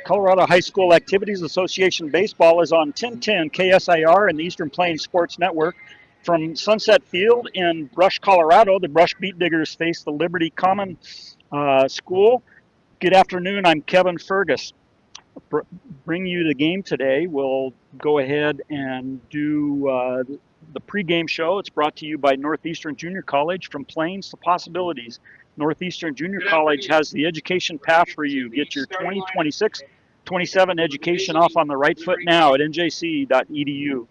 Colorado High School Activities Association Baseball is on 1010 KSIR and the Eastern Plains Sports Network. From Sunset Field in Brush, Colorado, the Brush Beet Diggers face the Liberty Common School. Good afternoon, I'm Kevin Fergus. Bring you the game today. We'll go ahead and do the pregame show. It's brought to you by Northeastern Junior College. From Plains to Possibilities, Northeastern Junior College has the education path for you. Get your 2026-27 education off on the right foot now at njc.edu.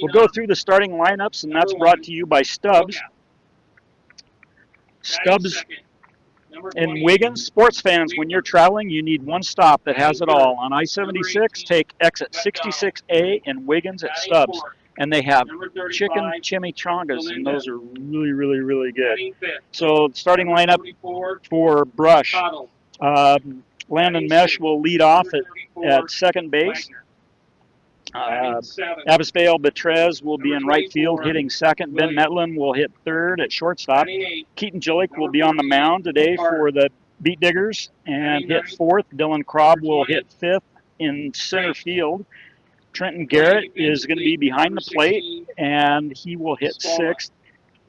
We'll go through the starting lineups, and that's brought to you by Stubbs. Stubbs and Wiggins. Sports fans, when you're traveling, you need one stop that has it all. On I-76, take exit 66A in Wiggins at Stubbs. And they have chicken chimichangas, and those are really, really, really good. So starting lineup for Brush. Landon Mesh will lead off at second base. Abispale Betrez will be in right field hitting second. Ben Metlin will hit third at shortstop. Keaton Gillick will be on the mound today for the Beet Diggers and hit fourth. Dylan Krob will hit fifth in center field. Trenton Garrett is going to be behind the plate, and he will hit sixth.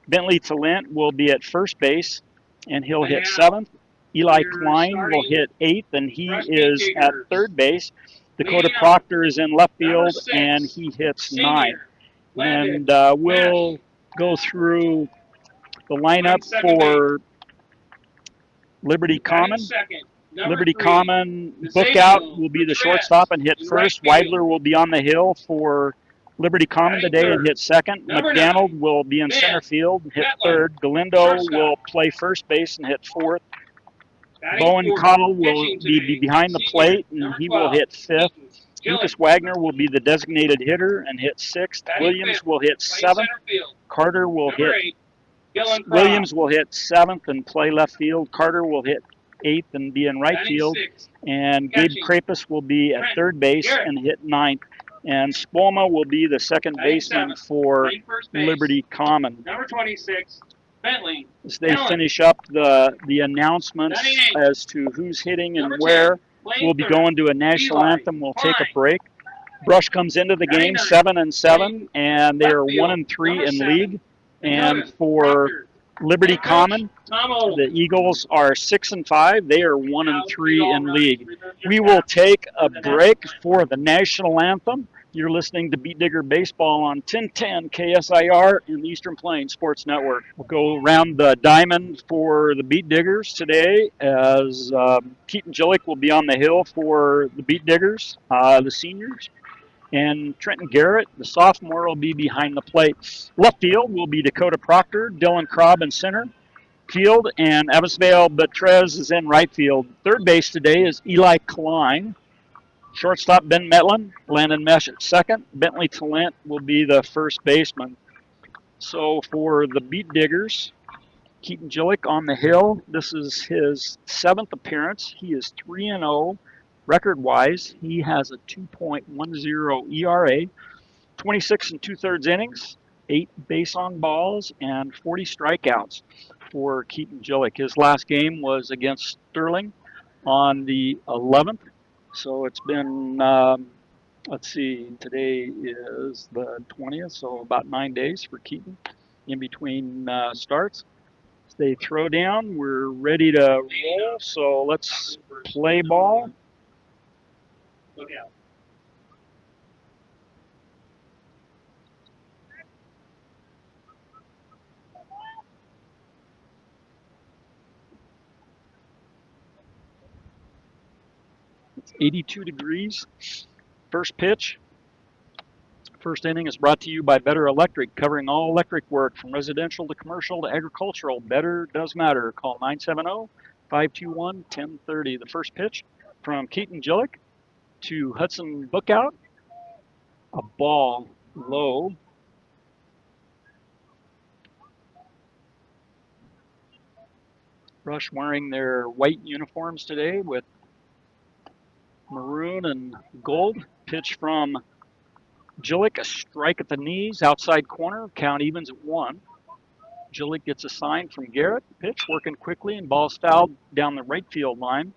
Bentley Talent will be at first base, and he'll hit seventh. Eli Klein will hit eighth, and he is at third base. Dakota Proctor is in left field, and he hits ninth. And we'll go through the lineup for Liberty Common. Liberty Common, Bookout will be the shortstop and hit first. Weidler will be on the hill for Liberty Common today and hit second. McDonald will be in center field and hit third. Galindo will play first base and hit fourth. Bowen Connell will be behind the plate, and he will hit fifth. Lucas Wagner will be the designated hitter and hit sixth. Williams will hit seventh. Carter will hit. Williams will hit seventh and play left field. Carter will hit eighth and be in right field. And Gabe Krapis will be at third base and hit ninth. And Spolma will be the second baseman for Liberty Common. Number 26. Bentley. As they finish up the announcements as to who's hitting and where, we'll be going to a national anthem. We'll take a break. Brush comes into the game 7-7, and they are 1-3 in league. And for Liberty Common, the Eagles are 6-5. They are 1-3 in league. We will take a break for the national anthem. You're listening to Beet Digger Baseball on 1010 KSIR in the Eastern Plains Sports Network. We'll go around the diamond for the Beet Diggers today as Keaton Gillick will be on the hill for the Beet Diggers, the seniors. And Trenton Garrett, the sophomore, will be behind the plate. Left field will be Dakota Proctor, Dylan Krob in center field, and Abispale Betrez is in right field. Third base today is Eli Klein. Shortstop, Ben Metlin. Landon Mesh at second. Bentley Talent will be the first baseman. So for the Beet Diggers, Keaton Gillick on the hill. This is his seventh appearance. He is 3-0 record-wise. He has a 2.10 ERA, 26 2/3 innings, 8 base on balls, and 40 strikeouts for Keaton Gillick. His last game was against Sterling on the 11th. So it's been, let's see, today is the 20th, so about 9 days for Keaton in between starts. As they throw down, we're ready to roll, so let's play ball. Look out. It's 82 degrees. First pitch. First inning is brought to you by Better Electric, covering all electric work from residential to commercial to agricultural. Better does matter. Call 970-521-1030. The first pitch from Keaton Gillick to Hudson Bookout. A ball low. Brush wearing their white uniforms today with maroon and gold. Pitch from Gillick, a strike at the knees, outside corner, count evens at 1. Gillick gets a sign from Garrett. Pitch working quickly and ball's fouled down the right field line.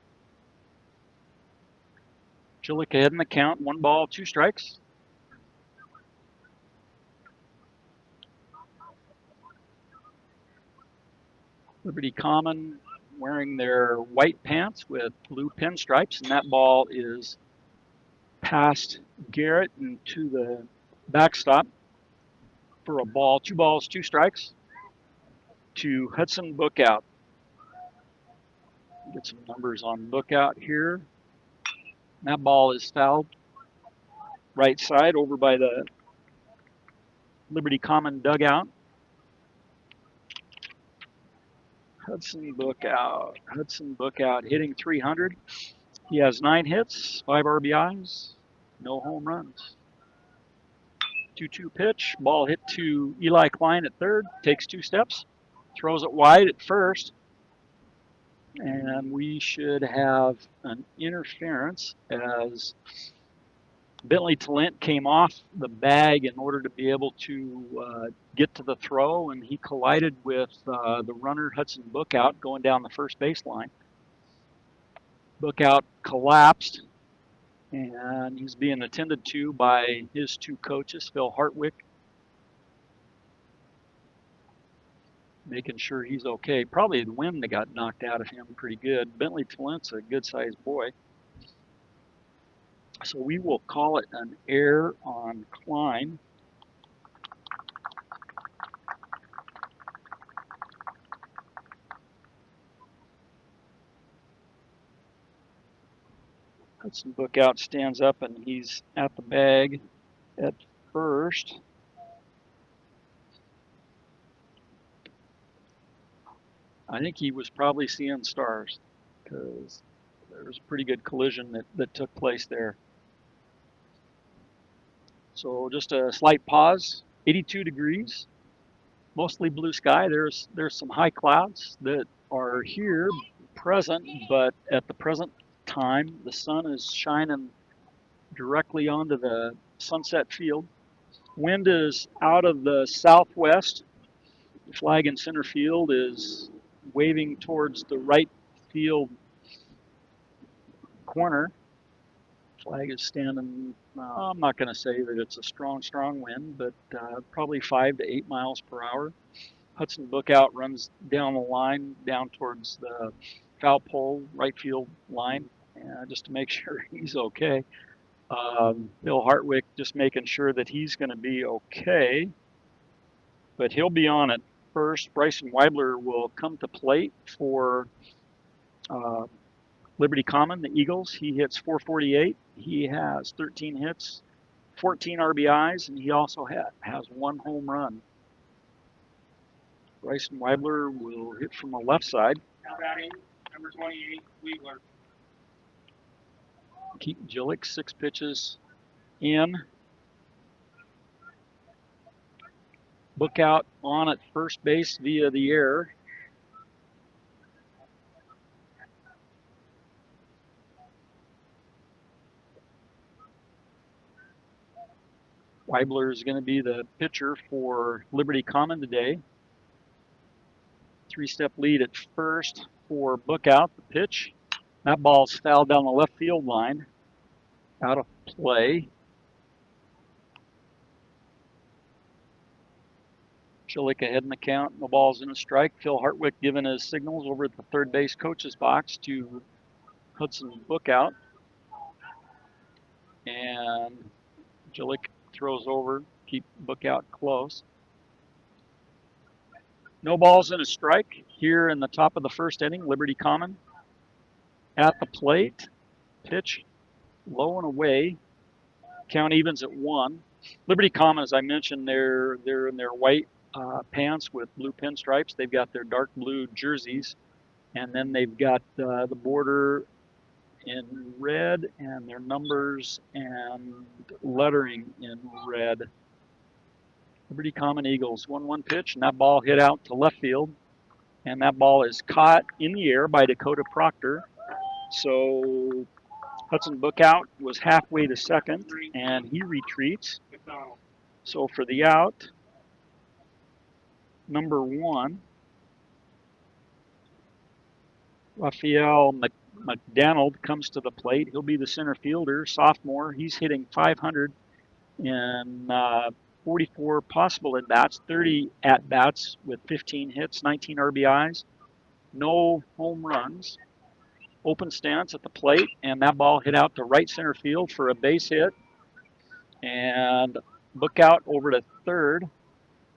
Jillick ahead in the count. 1 ball, 2 strikes. Liberty Common wearing their white pants with blue pinstripes, and that ball is past Garrett and to the backstop for a ball. 2 balls, 2 strikes to Hudson Bookout. Get some numbers on Bookout here. That ball is fouled right side over by the Liberty Common dugout. Hudson Bookout hitting 300. He has 9 hits, 5 RBIs, no home runs. 2-2 pitch. Ball hit to Eli Klein at third. Takes 2 steps. Throws it wide at first. And we should have an interference as Bentley Talent came off the bag in order to be able to get to the throw, and he collided with the runner Hudson Bookout going down the first baseline. Bookout collapsed, and he's being attended to by his 2 coaches, Phil Hartwick, making sure he's okay. Probably the wind that got knocked out of him pretty good. Bentley Talent's a good-sized boy. So we will call it an error on Klein. Hudson Bookout stands up and he's at the bag at first. I think he was probably seeing stars because there was a pretty good collision that took place there. So just a slight pause, 82 degrees, mostly blue sky. There's some high clouds that are here present, but at the present time, the sun is shining directly onto the Sunset Field. Wind is out of the southwest. The flag in center field is waving towards the right field corner. Flag is standing, I'm not going to say that it's a strong wind, but probably 5 to 8 miles per hour. Hudson Bookout runs down the line, down towards the foul pole, right field line, just to make sure he's okay. Bill Hartwick just making sure that he's going to be okay, but he'll be on at first. Bryson Weibler will come to plate for Liberty Common, the Eagles. He hits .448. He has 13 hits, 14 RBIs, and he also has 1 home run. Bryson Weibler will hit from the left side. Now batting, number 28, Weibler. Keaton Jillick, 6 pitches in. Bookout on at first base via the error. Weibler is going to be the pitcher for Liberty Common today. 3-step lead at first for Bookout, the pitch. That ball's fouled down the left field line. Out of play. Jillick ahead in the count. No balls in a strike. Phil Hartwick giving his signals over at the third base coach's box to Hudson Bookout. And Jillick throws over, keep Bookout close. No balls in a strike here in the top of the first inning. Liberty Common at the plate. Pitch low and away. Count evens at 1. Liberty Common, as I mentioned, they're in their white pants with blue pinstripes. They've got their dark blue jerseys, and then they've got the border in red and their numbers and lettering in red. Liberty Common Eagles, 1-1 pitch, and that ball hit out to left field, and that ball is caught in the air by Dakota Proctor. So Hudson Bookout was halfway to second, and he retreats. So for the out, number 1, Rafael McDonald comes to the plate. He'll be the center fielder, sophomore. He's hitting 500 in 44 possible at-bats, 30 at-bats with 15 hits, 19 RBIs, no home runs. Open stance at the plate, and that ball hit out to right center field for a base hit. And book out over to third.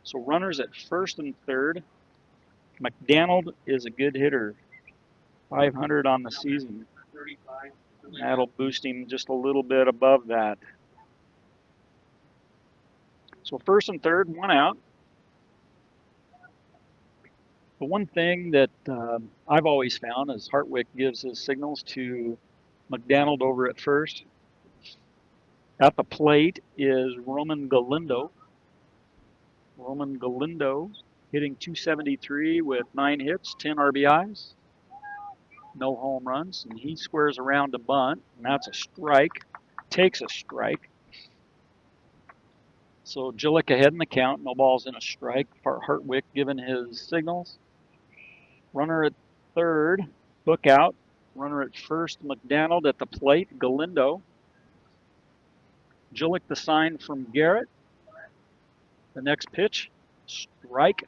So runners at first and third. McDonald is a good hitter, 500 on the season. 35. That'll boost him just a little bit above that. So first and third, one out. The one thing that I've always found is Hartwick gives his signals to McDonald over at first. At the plate is Roman Galindo. Roman Galindo hitting 273 with 9 hits, 10 RBIs, no home runs, and he squares around to bunt, and that's a strike, takes a strike. So Gillick ahead in the count, no balls in a strike. Hartwick giving his signals. Runner at third, book out. Runner at first, McDonald at the plate, Galindo. Gillick the sign from Garrett. The next pitch, strike,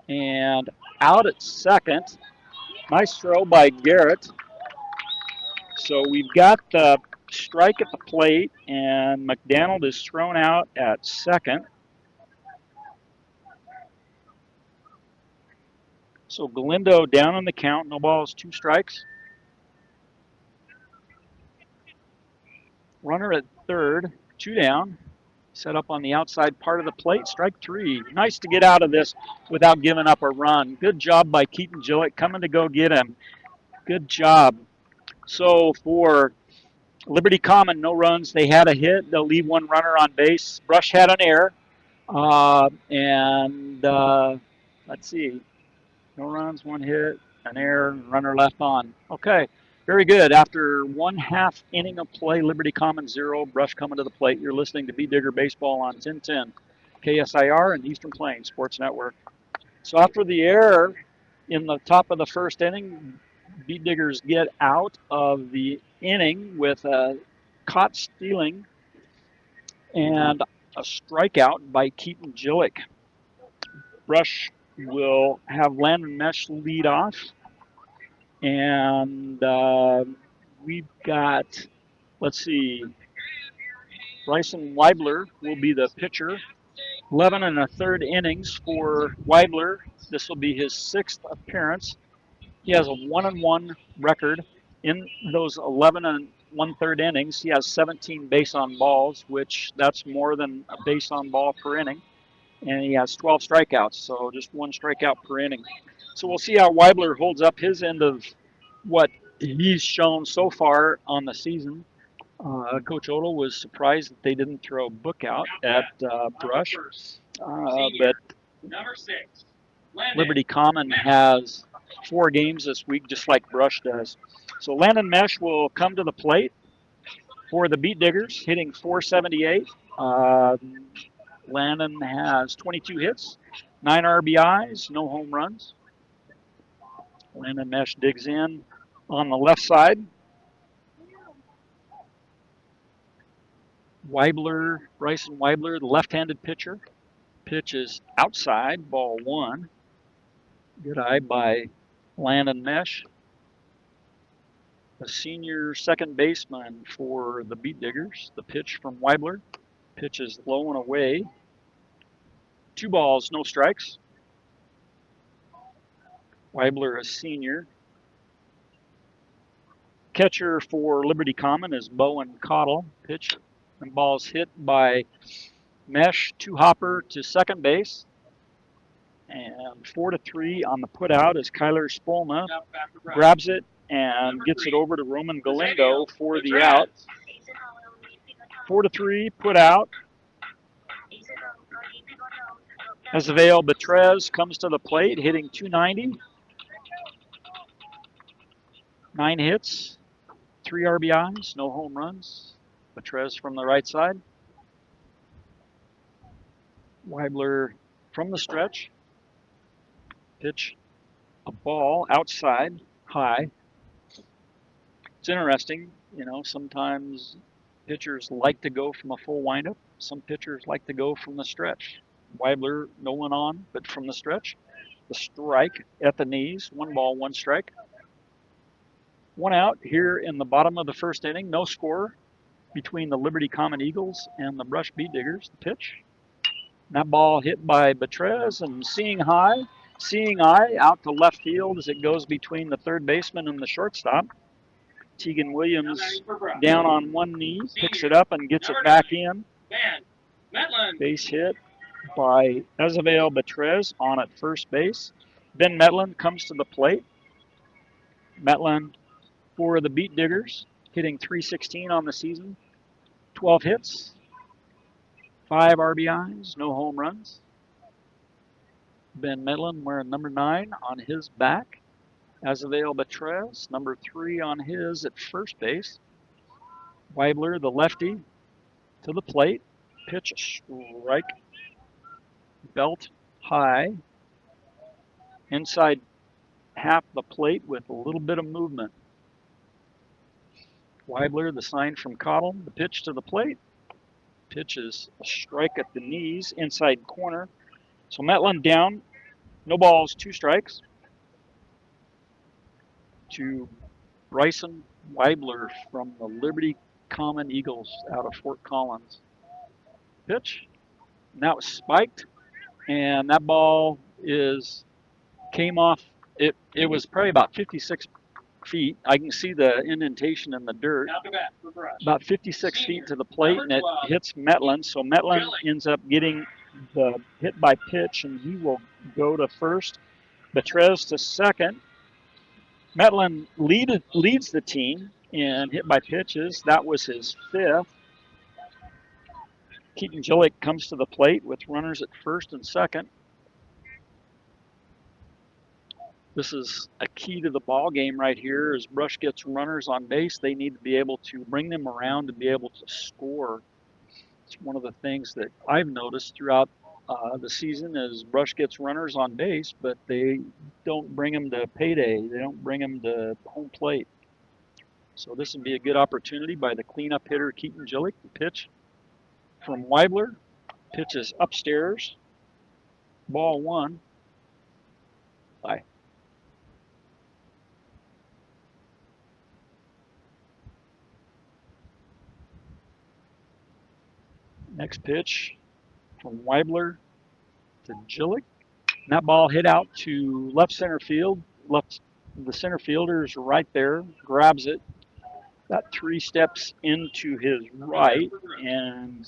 and out at second. Nice throw by Garrett. So we've got the strike at the plate, and McDonald is thrown out at second. So Galindo down on the count, no balls, 2 strikes. Runner at third, 2 down. Set up on the outside part of the plate, strike 3. Nice to get out of this without giving up a run. Good job by Keaton Gillick coming to go get him. Good job. So for Liberty Common, no runs. They had a hit. They'll leave 1 runner on base. Brush had an error. Let's see. No runs, 1 hit, an error, runner left on. Okay, very good. After 1/2 inning of play, Liberty Common 0, Brush coming to the plate. You're listening to Beat Digger Baseball on 1010 KSIR and Eastern Plains Sports Network. So after the error in the top of the first inning, Beat Diggers get out of the inning with a caught stealing and a strikeout by Keaton Gillick. Brush will have Landon Mesh lead off. And we've got, let's see, Bryson Weibler will be the pitcher. 11 1/3 innings for Weibler. This will be his 6th appearance. He has a 1-1 record. In those 11 1/3 innings, he has 17 base on balls, which that's more than a base on ball per inning. And he has 12 strikeouts, so just 1 strikeout per inning. So we'll see how Weibler holds up his end of what he's shown so far on the season. Coach Odell was surprised that they didn't throw Book out at Brush. But Number 6. Liberty Common has 4 games this week, just like Brush does. So Landon Mesh will come to the plate for the Beat Diggers, hitting .478. Landon has 22 hits, 9 RBIs, no home runs. Landon Mesh digs in on the left side. Weibler, Bryson Weibler, the left-handed pitcher. Pitch is outside, ball 1. Good eye by Landon Mesh. The senior second baseman for the Beat Diggers. The pitch from Weibler. Pitch is low and away. 2 balls, no strikes. Weibler, a senior. Catcher for Liberty Common is Bowen Cottle. Pitch and ball's hit by Mesh, 2-hopper to second base. And 4-3 on the put out as Kyler Spolna grabs it and gets it over to Roman Galindo for the out. 4-3 put out. Azavel Betrez comes to the plate, hitting .290. 9 hits, 3 RBIs, no home runs. Betrez from the right side. Weibler from the stretch. Pitch, a ball outside, high. It's interesting, sometimes pitchers like to go from a full windup. Some pitchers like to go from the stretch. Weibler, no one on, but from the stretch. The strike at the knees, 1 ball, 1 strike. 1 out here in the bottom of the first inning, no score between the Liberty Common Eagles and the Brush Beet Diggers. The pitch. That ball hit by Betrez and Seeing Eye out to left field as it goes between the third baseman and the shortstop. Tegan Williams down on one knee, picks it up and gets it back in. Base hit by Isabel Betrez on at first base. Ben Metland comes to the plate. Metland for the Beet Diggers, hitting .316 on the season. 12 hits, 5 RBIs, no home runs. Ben Metland wearing number 9 on his back. Isabel Betrez, number 3 on his at first base. Weibler, the lefty, to the plate. Pitch, strike, belt high. Inside half the plate with a little bit of movement. Weibler, the sign from Cottle, the pitch to the plate. Pitch is a strike at the knees, inside corner. So Metland down, no balls, 2 strikes. To Bryson Weibler from the Liberty Common Eagles out of Fort Collins. Pitch, and that was spiked, and that ball came off. It was probably about 56 feet. I can see the indentation in the dirt. About 56 feet to the plate, and it hits Metland. So Metland ends up getting the hit by pitch, and he will go to first. Betrez to second. Metland leads the team in hit by pitches. That was his 5th. Keaton Gillick comes to the plate with runners at first and second. This is a key to the ball game right here. As Brush gets runners on base, they need to be able to bring them around to be able to score. It's one of the things that I've noticed throughout the season is Brush gets runners on base, but they don't bring them to payday. They don't bring them to home plate. So this would be a good opportunity by the cleanup hitter Keaton Gillick. The pitch from Weibler. Pitch is upstairs. Ball 1. Bye. Next pitch from Weibler to Gillick. And that ball hit out to left center field. The center fielder is right there, grabs it. That 3 steps into his right and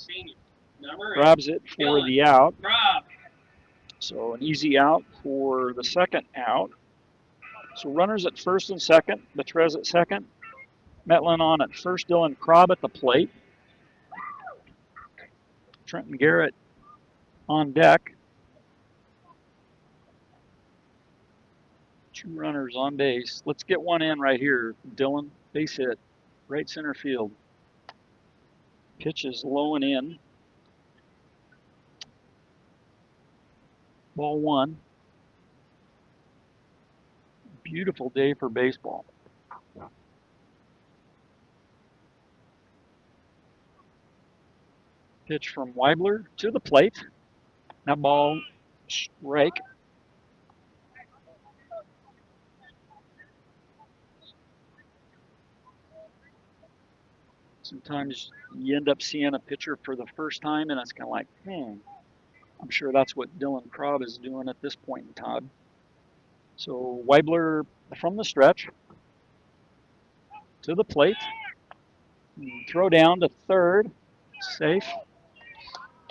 grabs it for the out. So an easy out for the second out. So runners at first and second. Betrez at second. Metland on at first. Dylan Krob at the plate. Trenton Garrett on deck. 2 runners on base. Let's get one in right here. Dylan, base hit, right center field. Pitch is low and in. Ball 1. Beautiful day for baseball. Pitch from Weibler to the plate. That ball, strike. Sometimes you end up seeing a pitcher for the first time, and it's kind of like, I'm sure that's what Dylan Krob is doing at this point in time. So Weibler from the stretch to the plate. Throw down to third. Safe.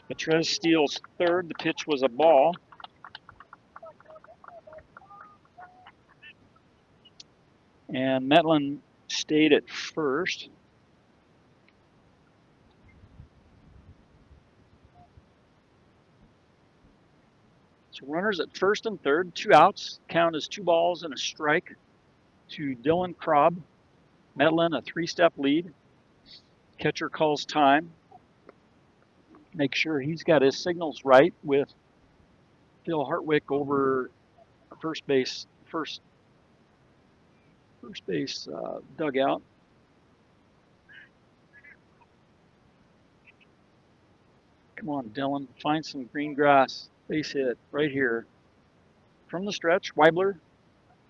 Betrez steals third. The pitch was a ball. And Metland stayed at first. So runners at first and third, 2 outs. Count as 2 balls and a strike to Dylan Krob. Metland a 3-step lead. Catcher calls time. Make sure he's got his signals right with Phil Hartwick over first base dugout. Come on, Dylan. Find some green grass. Base hit right here. From the stretch, Weibler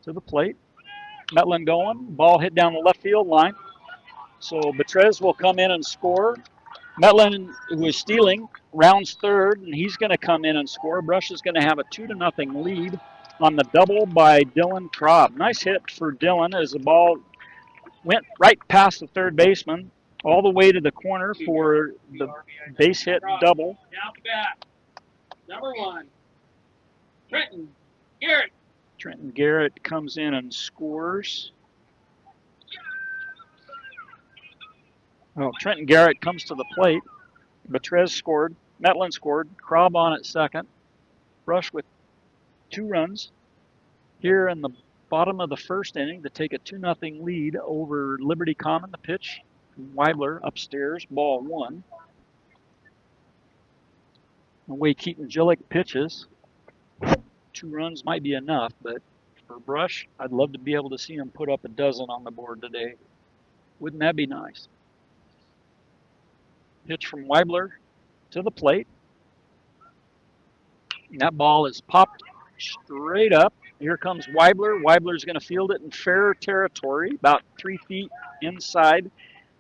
to the plate. Metlin going. Ball hit down the left field line. So Betrez will come in and score. Metlin, who is stealing, rounds third, and he's going to come in and score. Brush is going to have a 2-0 lead on the double by Dylan Traub. Nice hit for Dylan as the ball went right past the third baseman, all the way to the corner for the base hit double. Down the bat. Number 1, Trenton Garrett. Trenton Garrett comes in and scores. Oh, Trenton Garrett comes to the plate. Betrez scored. Metlin scored. Traub on at second. Brush with 2 runs here in the bottom of the first inning to take a 2-0 lead over Liberty Common. The pitch, Weibler upstairs, ball 1. The way Keaton Gillick pitches, 2 runs might be enough, but for Brush, I'd love to be able to see him put up a dozen on the board today. Wouldn't that be nice? Pitch from Weibler to the plate. And that ball is popped straight up. Here comes Weibler. Weibler's going to field it in fair territory, about 3 feet inside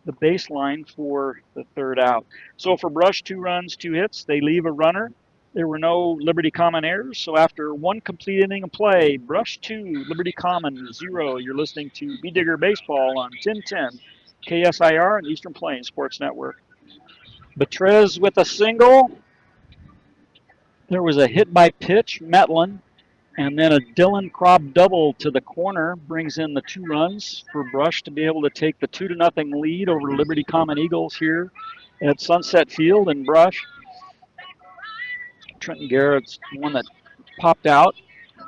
the baseline for the third out. So for Brush, 2 runs, 2 hits. They leave a runner. There were no Liberty Common errors. So after 1 complete inning of play, Brush 2, Liberty Common 0. You're listening to Bee Digger Baseball on 1010 KSIR and Eastern Plains Sports Network. Betrez with a single. There was a hit by pitch, Metlin, and then a Dylan Traub double to the corner brings in the 2 runs for Brush to be able to take the 2-0 lead over Liberty Common Eagles here at Sunset Field in Brush. Trenton Garrett's the one that popped out.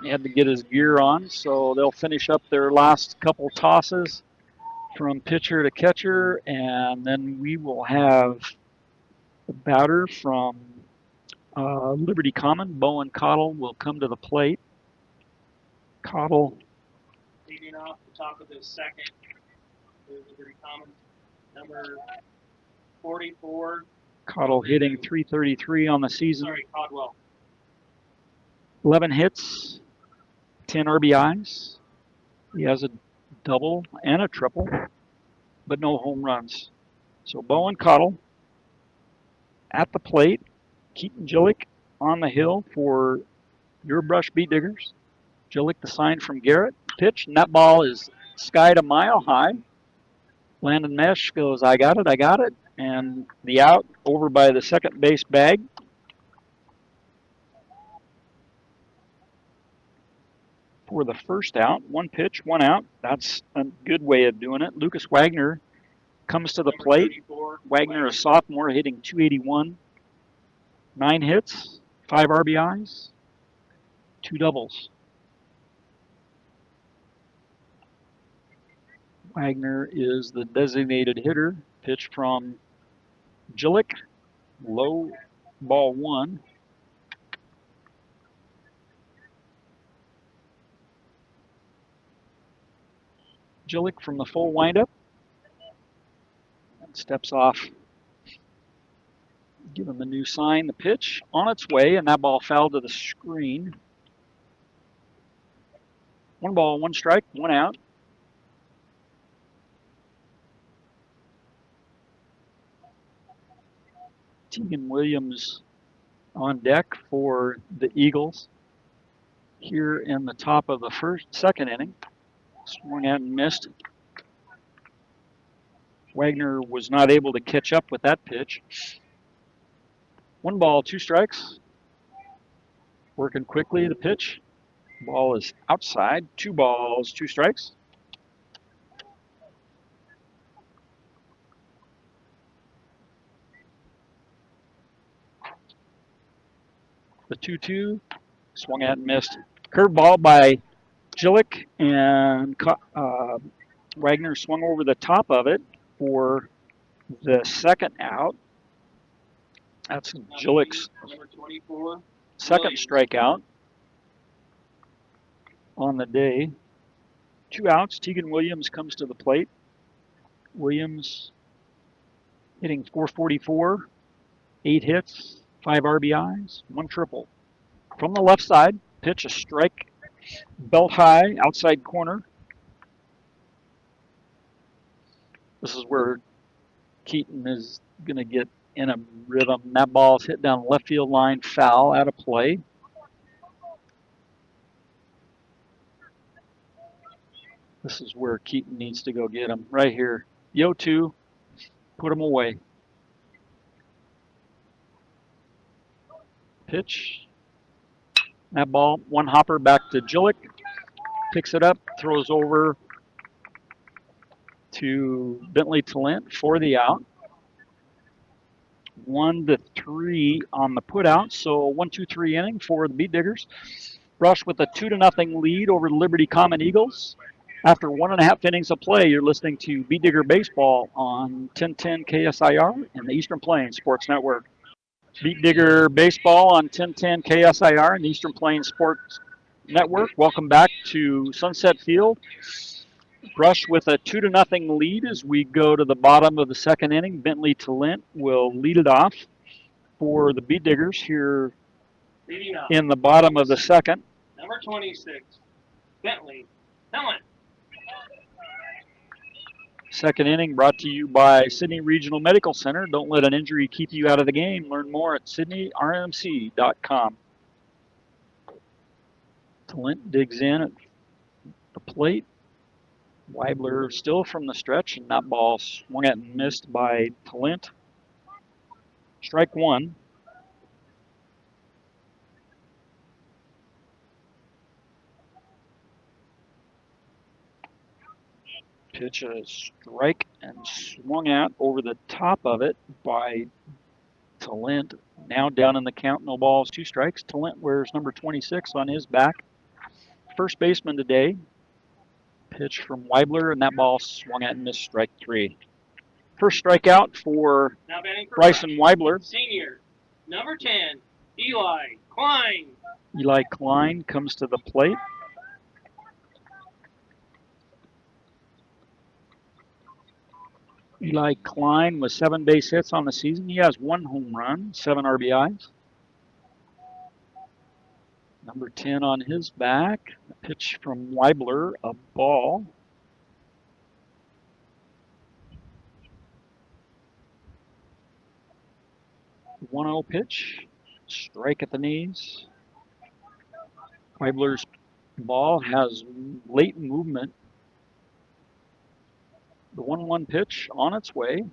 He had to get his gear on, so they'll finish up their last couple tosses from pitcher to catcher, and then we will have the batter from Liberty Common, Bowen Cottle, will come to the plate. Cottle Leading off the top of the second is Liberty Common, number 44. Cottle hitting .333 on the season. Sorry, Caldwell. 11 hits, 10 RBIs. He has a double and a triple, but no home runs. So Bowen Cottle at the plate. Keaton Gillick on the hill for your Brush Bee Diggers. Gillick the sign from Garrett. Pitch, and that ball is skied a mile high. Landon Mesh goes, I got it. And the out over by the second base bag. For the first out, 1 pitch, 1 out. That's a good way of doing it. Lucas Wagner comes to the plate. Wagner, a sophomore, hitting .281. 9 hits, 5 RBIs, 2 doubles. Wagner is the designated hitter. Pitch from Gillick, low, ball 1. Gillick from the full windup. And steps off. Give him a new sign. The pitch on its way, and that ball fell to the screen. 1 ball, 1 strike, 1 out. Tegan Williams on deck for the Eagles here in the top of the second inning. Swung out and missed. Wagner was not able to catch up with that pitch. 1 ball, 2 strikes. Working quickly, the pitch. Ball is outside. 2 balls, 2 strikes. The 2-2 swung at and missed. Curveball by Gillick, and Wagner swung over the top of it for the second out. That's Gillick's second strikeout on the day. 2 outs. Tegan Williams comes to the plate. Williams hitting .444, 8 hits, 5 RBIs, 1 triple. From the left side, pitch a strike, belt high, outside corner. This is where Keaton is going to get in a rhythm. That ball is hit down left field line, foul, out of play. This is where Keaton needs to go get him. Right here. Yo 2, put him away. Pitch. That ball, 1 hopper back to Jillick. Picks it up, throws over to Bentley Talent for the out. 1-3 on the put out. So 1-2-3 inning for the Beet Diggers. Brush with a 2-0 lead over the Liberty Common Eagles. After 1.5 innings of play, you're listening to Beet Digger Baseball on 1010 KSIR and the Eastern Plains Sports Network. Beet Digger Baseball on 1010 KSIR and the Eastern Plains Sports Network. Welcome back to Sunset Field. Brush with a 2-0 lead as we go to the bottom of the second inning. Bentley Talent will lead it off for the Beet Diggers here in the bottom of the second. Number 26, Bentley Talent. Second inning brought to you by Sydney Regional Medical Center. Don't let an injury keep you out of the game. Learn more at sydneyrmc.com. Talent digs in at the plate. Weibler still from the stretch, and that ball swung at and missed by Talent. Strike 1. Pitch a strike and swung at over the top of it by Talent. Now down in the count, no balls, 2 strikes. Talent wears number 26 on his back. First baseman today. Pitch from Weibler, and that ball swung at and missed, strike 3. First strikeout for Bryson Weibler. Senior, number 10, Eli Klein. Eli Klein comes to the plate. Eli Klein with 7 base hits on the season. He has 1 home run, 7 RBIs. Number 10 on his back. A pitch from Weibler, a ball. The 1-0 pitch, strike at the knees. Weibler's ball has late movement. The 1-1 pitch on its way,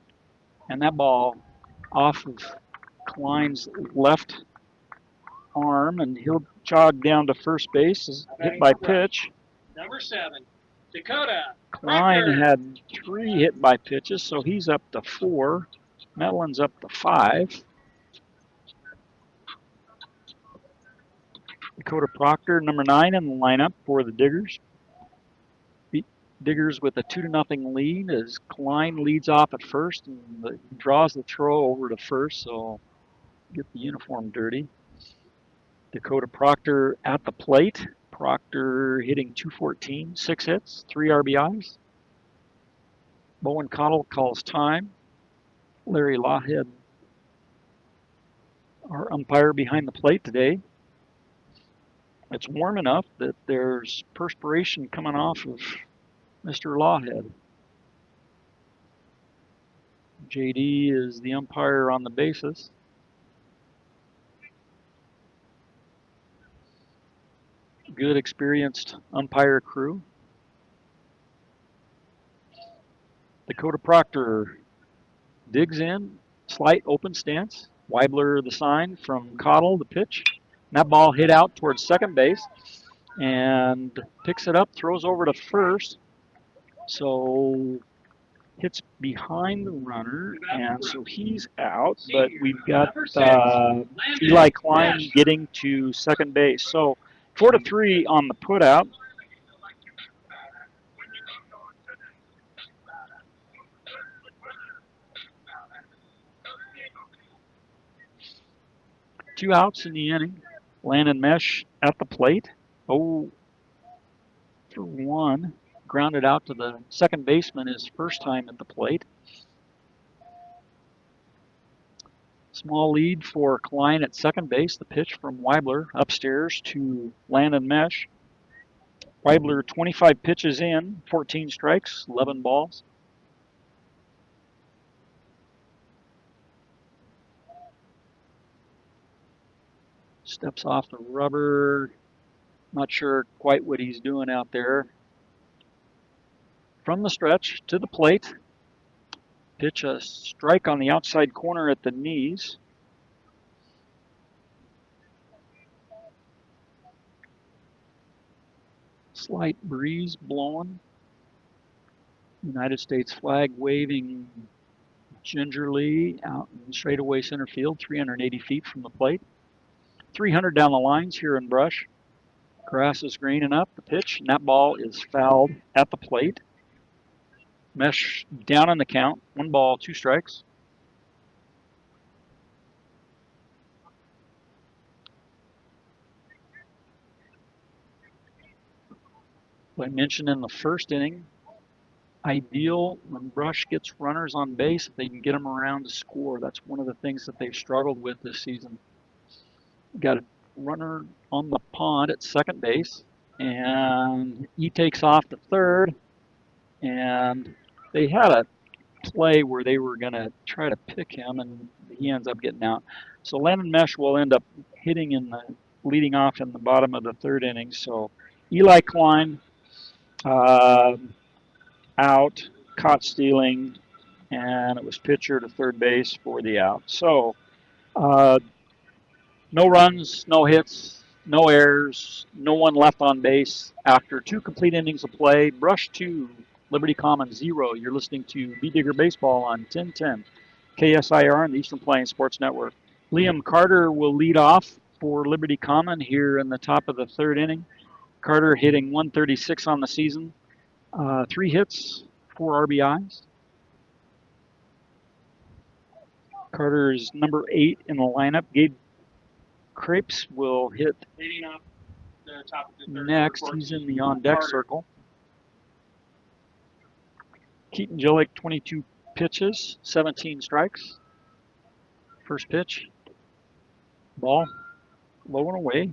and that ball off of Klein's left arm, and he'll jog down to first base, is hit by pitch. Number 7, Dakota Klein Proctor. had 3 hit by pitches, so he's up to 4. Medlin's up to 5. Dakota Proctor, number 9 in the lineup for the Diggers. Diggers with a 2-0 lead as Klein leads off at first and draws the throw over to first, so get the uniform dirty. Dakota Proctor at the plate. Proctor hitting .214, 6 hits, 3 RBIs. Bowen Cottle calls time. Larry Lawhead, our umpire behind the plate today. It's warm enough that there's perspiration coming off of Mr. Lawhead. JD is the umpire on the bases. Good, experienced umpire crew. Dakota Proctor digs in, slight open stance. Weibler the sign from Cottle, the pitch. And that ball hit out towards second base and picks it up, throws over to first. So hits behind the runner, and so he's out. But we've got Eli Klein getting to second base. So 4-3 on the put out. Two outs in the inning. Landon Mesh at the plate. 0 for 1. Grounded out to the second baseman his first time at the plate. Small lead for Klein at second base. The pitch from Weibler upstairs to Landon Mesh. Weibler 25 pitches in, 14 strikes, 11 balls. Steps off the rubber. Not sure quite what he's doing out there. From the stretch to the plate. Pitch a strike on the outside corner at the knees. Slight breeze blowing. United States flag waving gingerly out in straightaway center field, 380 feet from the plate. 300 down the lines here in Brush. Grass is green enough. The pitch, and that ball is fouled at the plate. Mesh down on the count. 1 ball, 2 strikes. I mentioned in the first inning, ideal when Brush gets runners on base, if they can get them around to score. That's one of the things that they've struggled with this season. Got a runner on the pond at second base, and he takes off to third, and they had a play where they were going to try to pick him, and he ends up getting out. So Landon Mesh will end up leading off in the bottom of the third inning. So Eli Klein out, caught stealing, and it was pitcher to third base for the out. So no runs, no hits, no errors, no one left on base after 2 complete innings of play. Brush 2, Liberty Commons 0. You're listening to Bee Digger Baseball on 1010 KSIR and the Eastern Plains Sports Network. Liam Carter will lead off for Liberty Common here in the top of the third inning. Carter hitting 136 on the season. 3 hits, 4 RBIs. Carter is number 8 in the lineup. Gabe Crepes will hit Leading off the top of the third. next. He's in the on-deck circle. Keaton Gillick, 22 pitches, 17 strikes. First pitch. Ball low and away.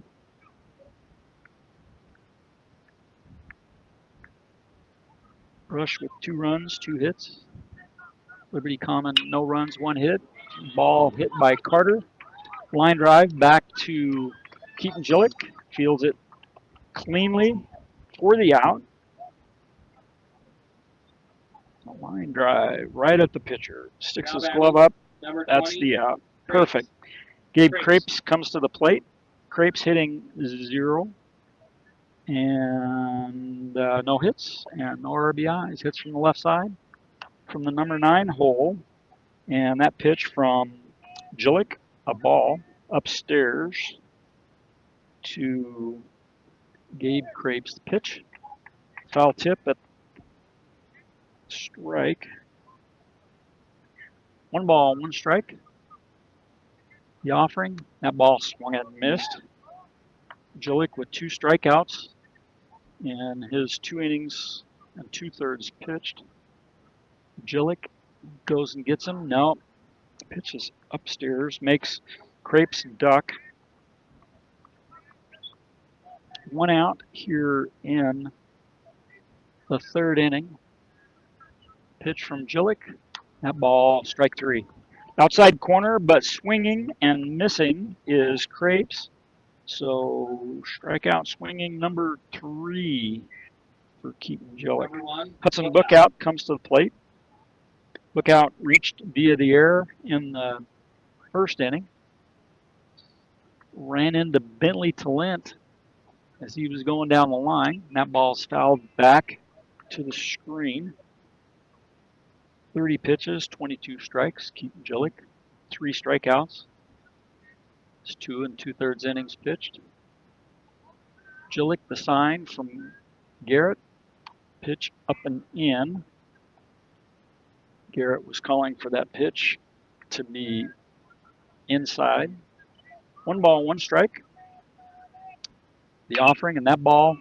Brush with 2 runs, 2 hits. Liberty Common, no runs, 1 hit. Ball hit by Carter. Line drive back to Keaton Gillick. Fields it cleanly for the out. A line drive right at the pitcher. Sticks his glove up. That's the out. Perfect. Gabe Crepes comes to the plate. Crepes hitting 0. And no hits and no RBIs. Hits from the left side from the number 9 hole. And that pitch from Gillick, a ball upstairs to Gabe Crepes. The pitch, foul tip at strike. 1 ball, 1 strike. The offering, that ball swung and missed. Gillick with 2 strikeouts in his 2 innings and 2/3 pitched. Gillick goes and gets him. No, pitch is upstairs, makes Crepes duck. 1 out here in the 3rd inning. Pitch from Gillick. That ball, strike 3. Outside corner, but swinging and missing is Crepes. So strikeout swinging number 3 for Keaton Gillick. Hudson Bookout comes to the plate. Bookout reached via the air in the 1st inning. Ran into Bentley Talent as he was going down the line. And that ball's fouled back to the screen. 30 pitches, 22 strikes. Keaton Gillick, 3 strikeouts. It's 2 2/3 innings pitched. Gillick, the sign from Garrett. Pitch up and in. Garrett was calling for that pitch to be inside. 1 ball, 1 strike. The offering, and that ball,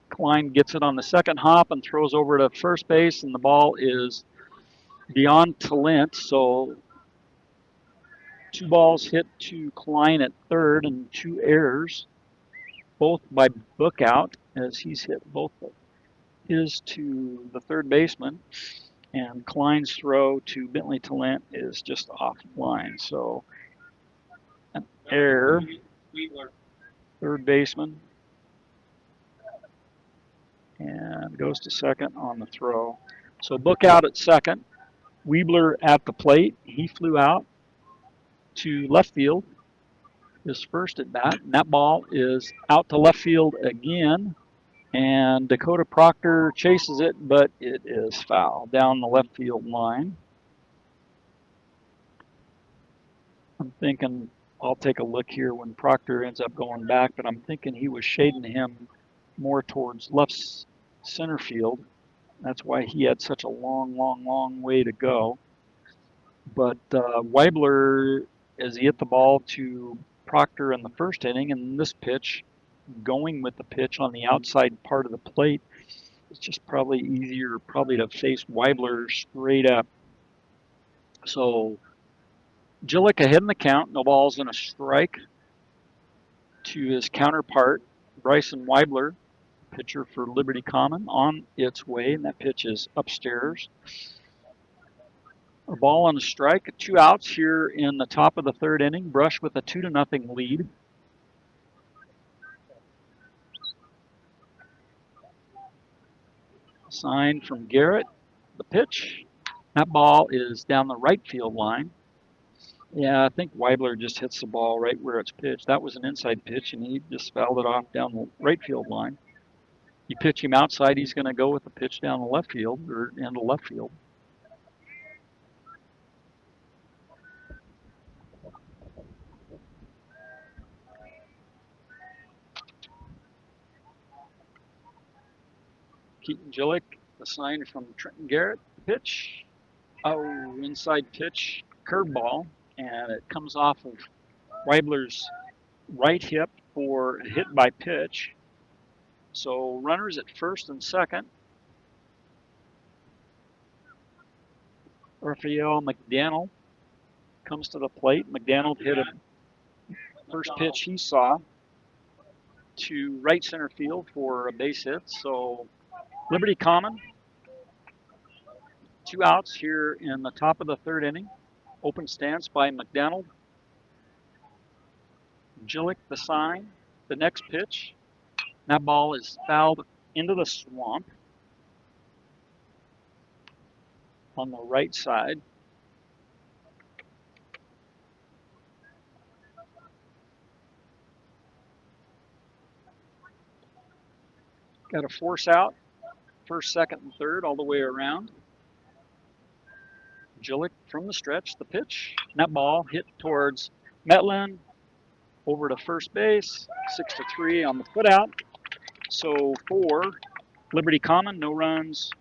Klein gets it on the 2nd hop and throws over to first base, and the ball is beyond Talent. So 2 balls hit to Klein at third and 2 errors, both by Bookout, as he's hit both of his to the third baseman. And Klein's throw to Bentley Talent is just offline. So an error. Third baseman. And goes to second on the throw. So Bookout at second. Weebler at the plate. He flew out to left field. His first at bat. And that ball is out to left field again. And Dakota Proctor chases it, but it is foul down the left field line. I'm thinking I'll take a look here when Proctor ends up going back, but I'm thinking he was shading him more towards left center field. That's why he had such a long way to go. But Weibler, as he hit the ball to Proctor in the first inning, and this pitch, going with the pitch on the outside part of the plate, it's just probably easier to face Weibler straight up. So Gillick ahead in the count, no balls and a strike to his counterpart, Bryson Weibler, pitcher for Liberty Common, on its way, and that pitch is upstairs. A ball and a strike, 2 outs here in the top of the third inning. Brush with a 2-0 lead. Sign from Garrett, the pitch. That ball is down the right field line. Yeah, I think Weibler just hits the ball right where it's pitched. That was an inside pitch, and he just fouled it off down the right field line. You pitch him outside, he's going to go with the pitch down the left field or into left field. Keaton Gillick, the sign from Trenton Garrett, pitch. Oh, inside pitch, curveball, and it comes off of Weibler's right hip for a hit by pitch. So runners at first and second. Raphael McDaniel comes to the plate. McDaniel hit a first pitch he saw to right center field for a base hit. So Liberty Common, 2 outs here in the top of the third inning. Open stance by McDaniel. Gillick, the sign. The next pitch. That ball is fouled into the swamp on the right side. Got a force out, first, second, and third all the way around. Gillick from the stretch, the pitch. That ball hit towards Metlin, over to first base, 6-3 on the foot out. So for Liberty Common, no runs,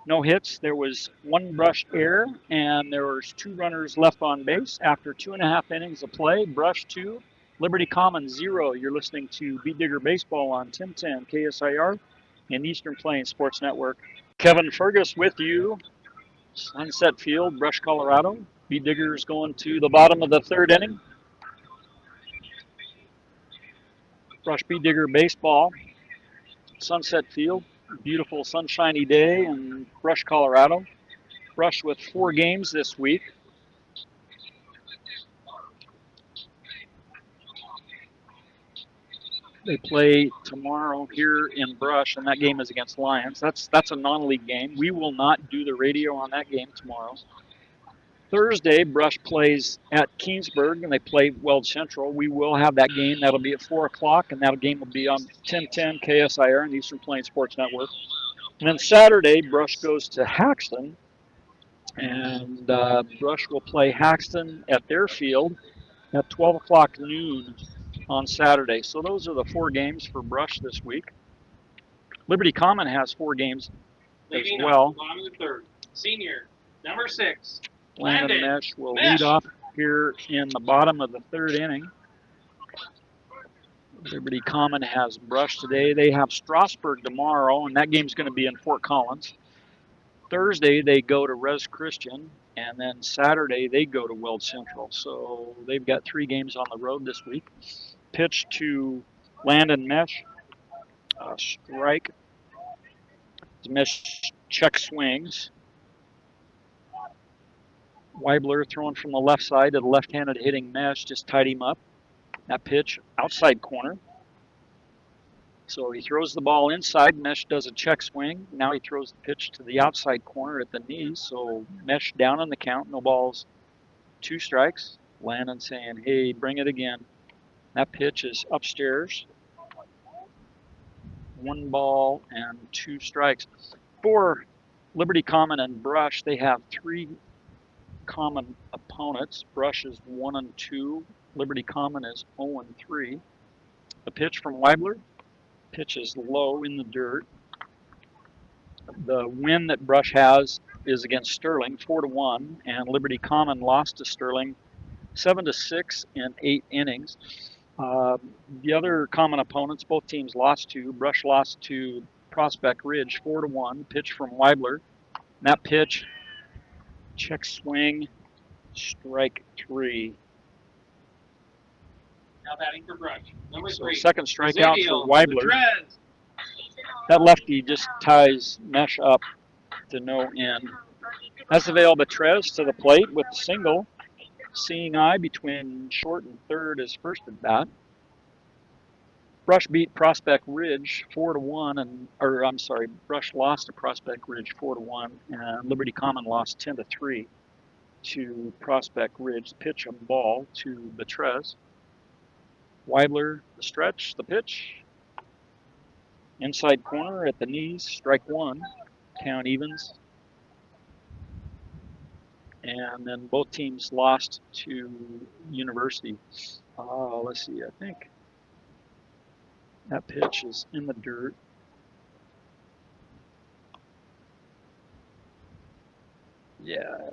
no hits. There was 1 Brush error, and there was 2 runners left on base after 2.5 innings of play. Brush 2, Liberty Common 0. You're listening to Beat Digger Baseball on 1010 KSIR and Eastern Plains Sports Network. Kevin Fergus with you. Sunset Field, Brush, Colorado. Beat Diggers going to the bottom of the third inning. Brush Beat Digger Baseball, Sunset Field, beautiful sunshiny day in Brush, Colorado. Brush with 4 games this week. They play tomorrow here in Brush, and that game is against Lions. That's a non-league game. We will not do the radio on that game tomorrow. Thursday, Brush plays at Keensburg, and they play Weld Central. We will have that game. That'll be at 4 o'clock, and that game will be on 1010 KSIR and Eastern Plains Sports Network. And then Saturday, Brush goes to Haxton, and Brush will play Haxton at their field at 12 o'clock noon on Saturday. So those are the 4 games for Brush this week. Liberty Common has 4 games as well. Bottom of the third. Senior, number 6. Landon Mesh will lead off here in the bottom of the third inning. Liberty Common has Brush today. They have Strasburg tomorrow, and that game's going to be in Fort Collins. Thursday they go to Res Christian, and then Saturday they go to Weld Central. So they've got 3 games on the road this week. Pitch to Landon Mesh, strike. Mesh check swings. Weibler throwing from the left side to the left-handed hitting Mesh, just tied him up. That pitch outside corner. So he throws the ball inside. Mesh does a check swing. Now he throws the pitch to the outside corner at the knees. So Mesh down on the count. No balls. 2 strikes. Landon saying, hey, bring it again. That pitch is upstairs. 1 ball and 2 strikes. For Liberty Common and Brush, they have 3 common opponents. Brush is 1 and 2. Liberty Common is 0 and 3. The pitch from Weibler. Pitch is low in the dirt. The win that Brush has is against Sterling, 4-1, and Liberty Common lost to Sterling 7-6 in 8 innings. The other common opponents, both teams lost to. Brush lost to Prospect Ridge, 4-1. Pitch from Weibler. That pitch, check swing, strike 3. Now batting for Brush. Number 3. Second strikeout Ezekiel for Weibler. Betrez. That lefty just ties Mesh up to no end. Azevedo Betrez to the plate with a single. Seeing eye between short and third is first at bat. Brush beat Prospect Ridge 4-1, Brush lost to Prospect Ridge 4-1, and Liberty Common lost 10-3 to Prospect Ridge. Pitch and ball to Betrez. Weibler, the stretch, the pitch. Inside corner at the knees, strike 1. Count evens. And then both teams lost to University. Let's see, I think that pitch is in the dirt. Yeah,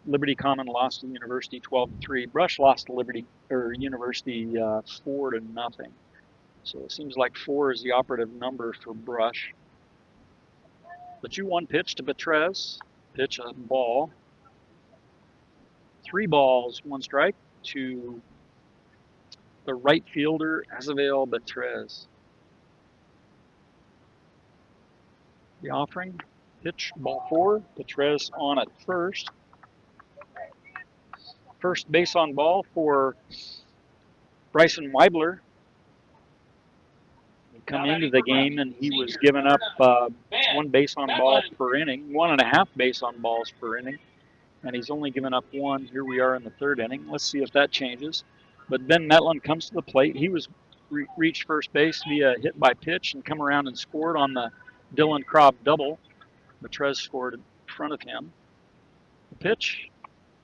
Liberty Common lost to University 12-3. Brush lost to University 4-0. So it seems like 4 is the operative number for Brush. The 2-1 pitch to Betrez. Pitch a ball. 3 balls, 1 strike to the right fielder, Azevedo Betrez. The offering, pitch, ball 4. Betrez on at first. First base on ball for Bryson Weibler. He come into the game and he was giving up 1 base on ball per inning, 1.5 base on balls per inning. And he's only given up 1. Here we are in the 3rd inning. Let's see if that changes. But Ben Metland comes to the plate. He was reached first base via hit by pitch and come around and scored on the Dylan Krob double. Betrez scored in front of him. The pitch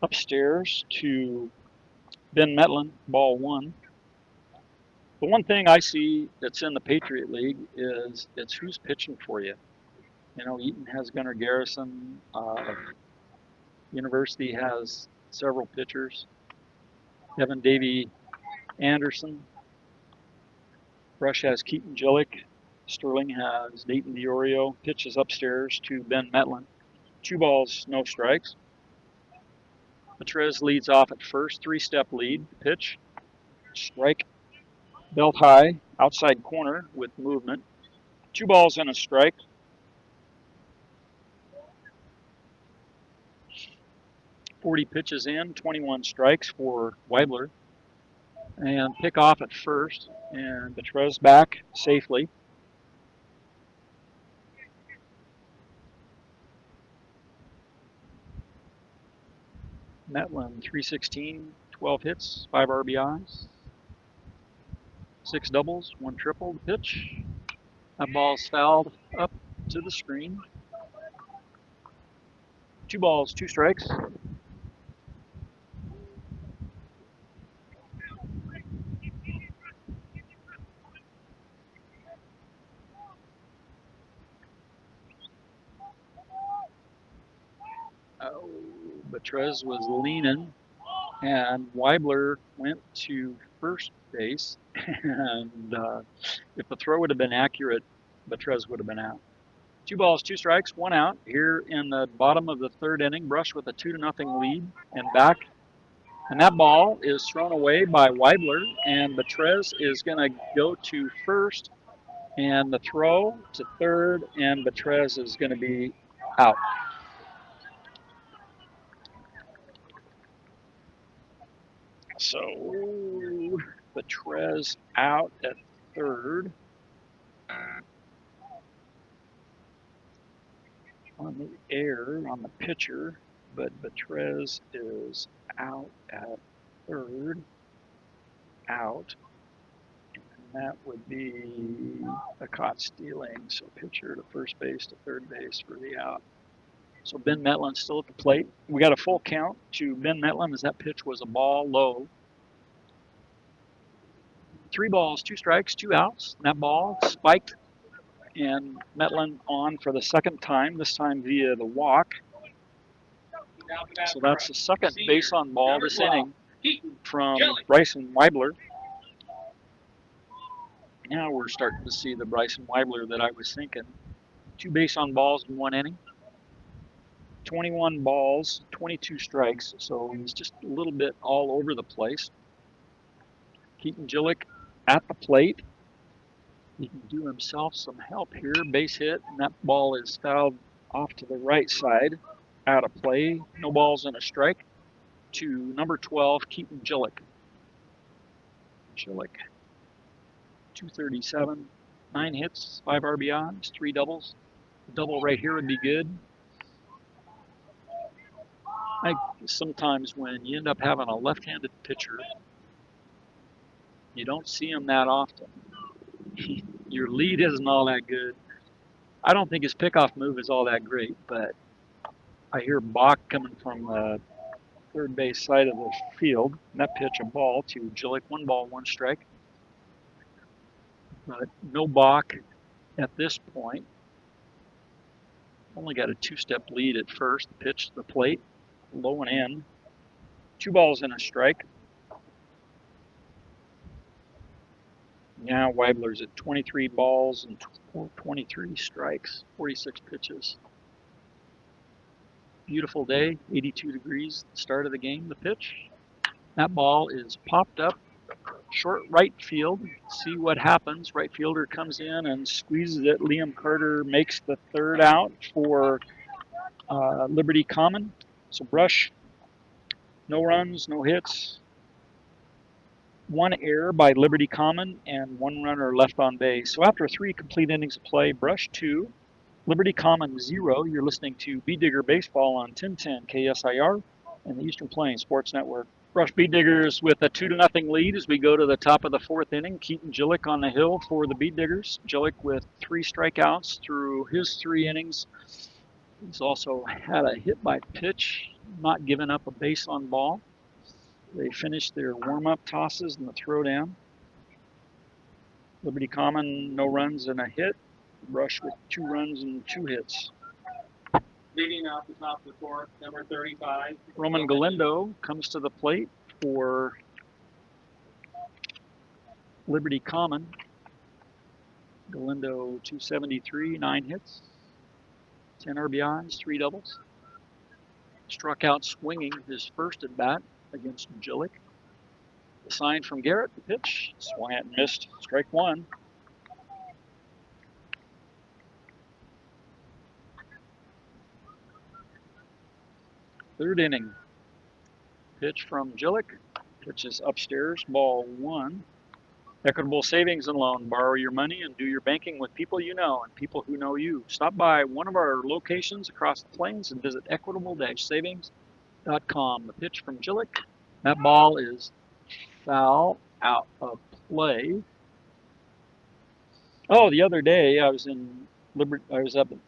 upstairs to Ben Metland, ball 1. The one thing I see that's in the Patriot League is it's who's pitching for you. You know, Eaton has Gunnar Garrison. University has several pitchers. Evan Davey Anderson. Brush has Keaton Gillick. Sterling has Dayton DiOrio. Pitches upstairs to Ben Metland. 2 balls, no strikes. Betrez leads off at first. 3-step lead. Pitch. Strike. Belt high. Outside corner with movement. 2 balls and a strike. 40 pitches in, 21 strikes for Weibler. And pick off at first, and Betrez back safely. Metland, 316, 12 hits, 5 RBIs, 6 doubles, 1 triple. Pitch. That ball's fouled up to the screen. 2 balls, 2 strikes. Betrez was leaning, and Weibler went to first base, and if the throw would have been accurate, Betrez would have been out. 2 balls, 2 strikes, 1 out. Here in the bottom of the third inning, Brush with a 2-0 lead and back. And that ball is thrown away by Weibler, and Betrez is going to go to first, and the throw to third, and Betrez is going to be out. So Betrez out at third. On the air, on the pitcher, but Betrez is out at third. Out. And that would be a caught stealing. So pitcher to first base to third base for the out. So Ben Metlin still at the plate. We got a full count to Ben Metlin as that pitch was a ball low. 3 balls, 2 strikes, 2 outs. And that ball spiked, and Metlin on for the second time, this time via the walk. So that's the second base on ball this inning from Bryson Weibler. Now we're starting to see the Bryson Weibler that I was thinking. 2 base on balls in 1 inning. 21 balls, 22 strikes, so he's just a little bit all over the place. Keaton Gillick at the plate. He can do himself some help here. Base hit, and that ball is fouled off to the right side. Out of play. No balls and a strike to number 12, Keaton Gillick. Gillick, 237, 9 hits, 5 RBIs, 3 doubles. A double right here would be good. Sometimes when you end up having a left-handed pitcher, you don't see him that often. Your lead isn't all that good. I don't think his pickoff move is all that great, but I hear Bach coming from the third base side of the field. And that pitch, a ball to Gillick, 1 ball, 1 strike. But no Bach at this point. Only got a 2-step lead at first. The pitch to the plate, low and in. 2 balls and a strike. Now Weibler's at 23 balls and 23 strikes, 46 pitches. Beautiful day, 82 degrees at the start of the game. The pitch, that ball is popped up short right field. See what happens. Right fielder comes in and squeezes it. Liam Carter makes the third out for Liberty Common. So Brush, no runs, no hits. 1 error by Liberty Common and 1 runner left on base. So after 3 complete innings of play, Brush 2, Liberty Common 0. You're listening to Beet Digger Baseball on 1010 KSIR and the Eastern Plains Sports Network. Brush Beet Diggers with a 2-0 lead as we go to the top of the 4th inning. Keaton Gillick on the hill for the Beet Diggers. Gillick with 3 strikeouts through his 3 innings. He's also had a hit by pitch, not giving up a base on ball. They finished their warm-up tosses and the throwdown. Liberty Common, no runs and a hit. Brush with 2 runs and 2 hits. Leading off the top of the 4th, number 35. Roman Galindo comes to the plate for Liberty Common. Galindo 273, 9 hits, 10 RBIs, 3 doubles. Struck out swinging his first at bat against Gillick. The sign from Garrett, the pitch, swung at and missed, strike 1. Third inning. Pitch from Gillick. Pitch is upstairs, ball 1. Equitable Savings and Loan. Borrow your money and do your banking with people you know and people who know you. Stop by one of our locations across the plains and visit equitable-savings.com. The pitch from Gillick. That ball is foul, out of play. Oh, the other day I was up at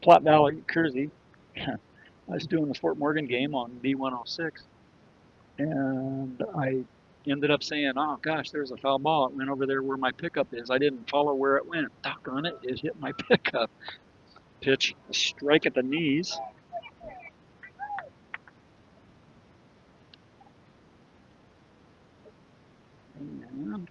Platte Valley, Kersey. I was doing the Fort Morgan game on B106, and I ended up saying, oh gosh, there's a foul ball. It went over there where my pickup is. I didn't follow where it went. Doggone it, it hit my pickup. Pitch, a strike at the knees. And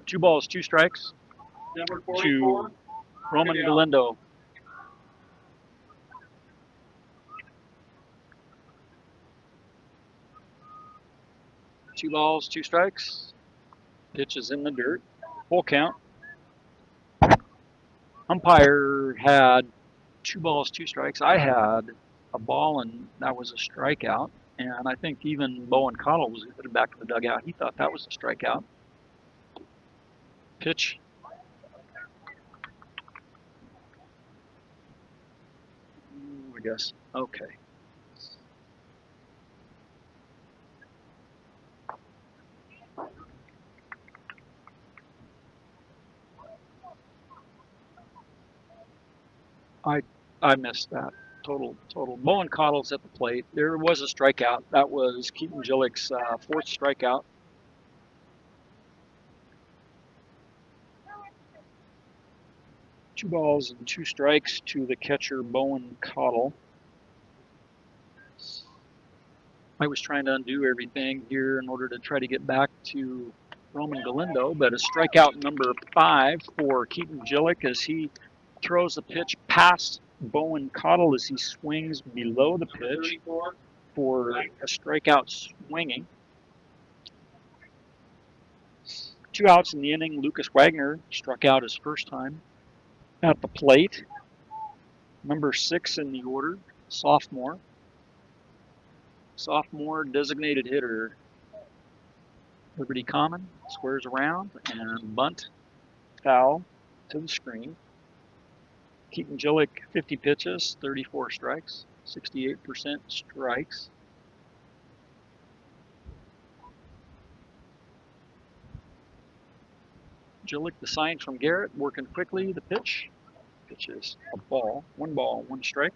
2 balls, 2 strikes Number to 44. Roman Good out. Galindo. Two balls, 2 strikes. Pitch is in the dirt. Full count. Umpire had 2 balls, 2 strikes. I had a ball, and that was a strikeout. And I think even Bowen Cottle was headed back to the dugout. He thought that was a strikeout. Pitch. I guess. Okay. I missed that. Total. Bowen Cottle's at the plate. There was a strikeout. That was Keaton Gillick's 4th strikeout. Two balls and 2 strikes to the catcher, Bowen Cottle. I was trying to undo everything here in order to try to get back to Roman Galindo, but a strikeout number 5 for Keaton Gillick as he throws the pitch past Bowen Cottle as he swings below the pitch for a strikeout swinging. 2 outs in the inning. Lucas Wagner struck out his first time at the plate. Number 6 in the order, sophomore. Sophomore designated hitter. Liberty Common squares around and bunt foul to the screen. Keaton Gillick, 50 pitches, 34 strikes, 68% strikes. Gillick, the sign from Garrett, working quickly. The pitch. Pitch is a ball, 1 strike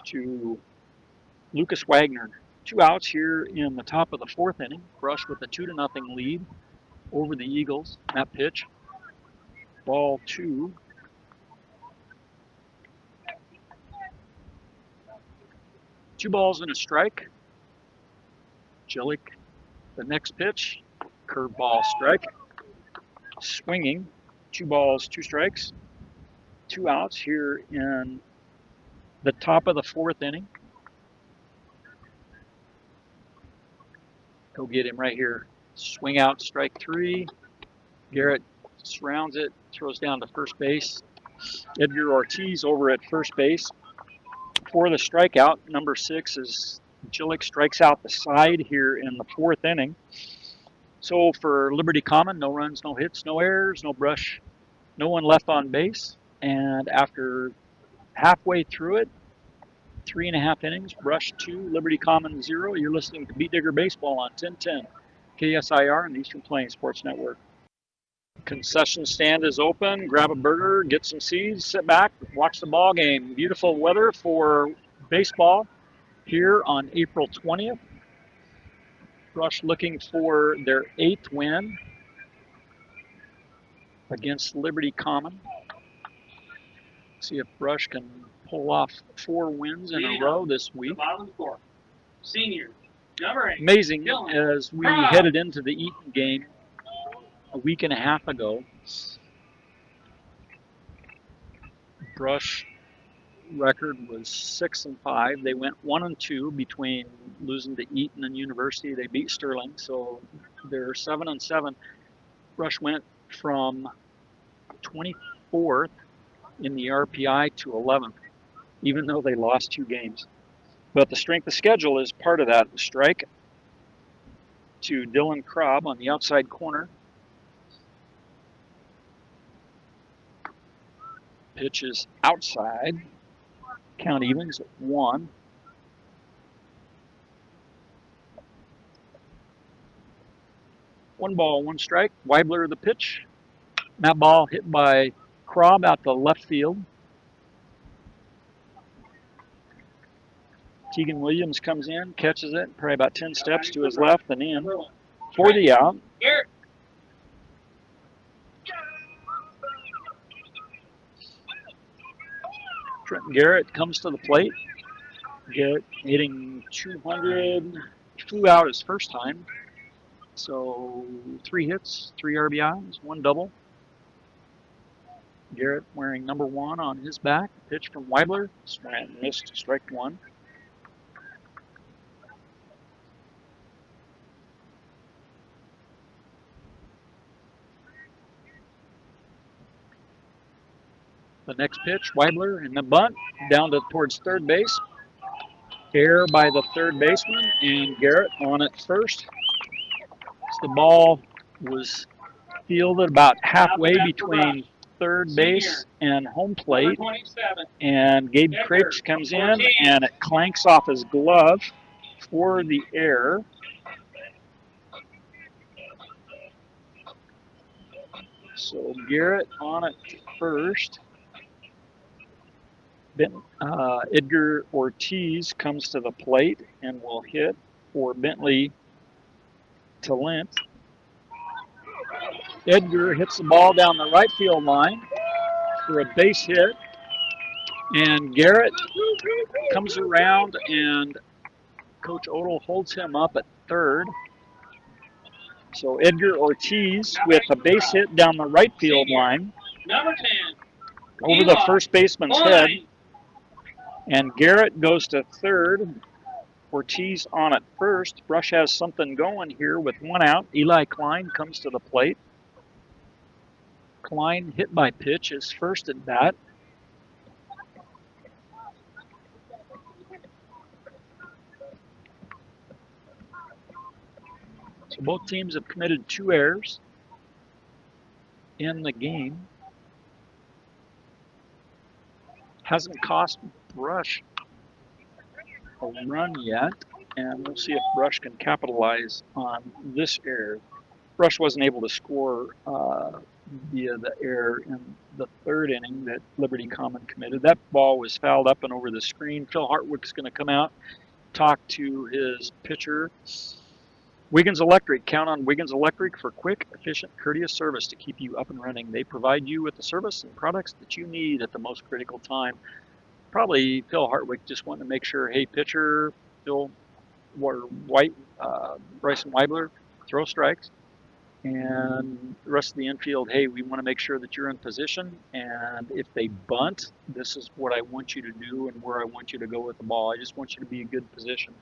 to Lucas Wagner. 2 outs here in the top of the 4th inning. Brush with a 2-0 lead over the Eagles. That pitch. Ball 2. Two balls and a strike. Gillick, the next pitch. Curveball strike. Swinging. 2 balls, 2 strikes. 2 outs here in the top of the 4th inning. Go get him right here. Swing out, strike 3. Garrett surrounds it, throws down to first base. Edgar Ortiz over at first base. For the strikeout, number 6 is Gillick strikes out the side here in the 4th inning. So for Liberty Common, no runs, no hits, no errors, no brush, no one left on base. And after halfway through it, 3.5 innings, Brush 2, Liberty Common 0. You're listening to Beat Digger Baseball on 1010 KSIR and the Eastern Plains Sports Network. Concession stand is open. Grab a burger, get some seeds, sit back, watch the ball game. Beautiful weather for baseball here on April 20th. Brush looking for their 8th win against Liberty Common. See if Brush can pull off 4 wins in a row this week. Senior, number 8. Amazing as we headed into the Eaton game a week and a half ago. Brush record was 6-5. They went 1-2 between losing to Eaton and University. They beat Sterling, so they're 7-7. Brush went from 24th in the RPI to 11th, even though they lost 2 games. But the strength of schedule is part of that. Strike to Dylan Krob on the outside corner. Pitch is outside. Count evens at 1. One ball, 1 strike. Weibler the pitch. That ball hit by Krob out the left field. Tegan Williams comes in, catches it, probably about 10 steps to his left and in for the out. Trenton Garrett comes to the plate. Garrett hitting 200, flew out his first time. So 3 hits, 3 RBIs, 1 double. Garrett wearing number 1 on his back. Pitch from Weibler. Swung at and missed. Strike 1. The next pitch, Weibler in the bunt, down towards third base. Error by the third baseman, and Garrett on at first. So the ball was fielded about halfway between third base and home plate, and Gabe Cripps comes in, and it clanks off his glove for the error. So Garrett on at first. Edgar Ortiz comes to the plate and will hit for Bentley Talent. Edgar hits the ball down the right field line for a base hit, and Garrett comes around, and Coach Odell holds him up at third. So Edgar Ortiz with a base hit down the right field line Number 10. over the first baseman's head. And Garrett goes to third. Ortiz on at first. Brush has something going here with 1 out. Eli Klein comes to the plate. Klein hit by pitch, his first at bat. So both teams have committed 2 errors in the game. Hasn't cost Brush a run yet, and we'll see if Brush can capitalize on this error. Brush wasn't able to score via the error in the 3rd inning that Liberty Common committed. That ball was fouled up and over the screen. Phil Hartwick's going to come out, talk to his pitcher. Wiggins Electric. Count on Wiggins Electric for quick, efficient, courteous service to keep you up and running. They provide you with the service and products that you need at the most critical time. Probably Phil Hartwick just wanting to make sure, hey, pitcher, Bryson Weibler, throw strikes. And the rest of the infield, hey, we want to make sure that you're in position. And if they bunt, this is what I want you to do and where I want you to go with the ball. I just want you to be in good position.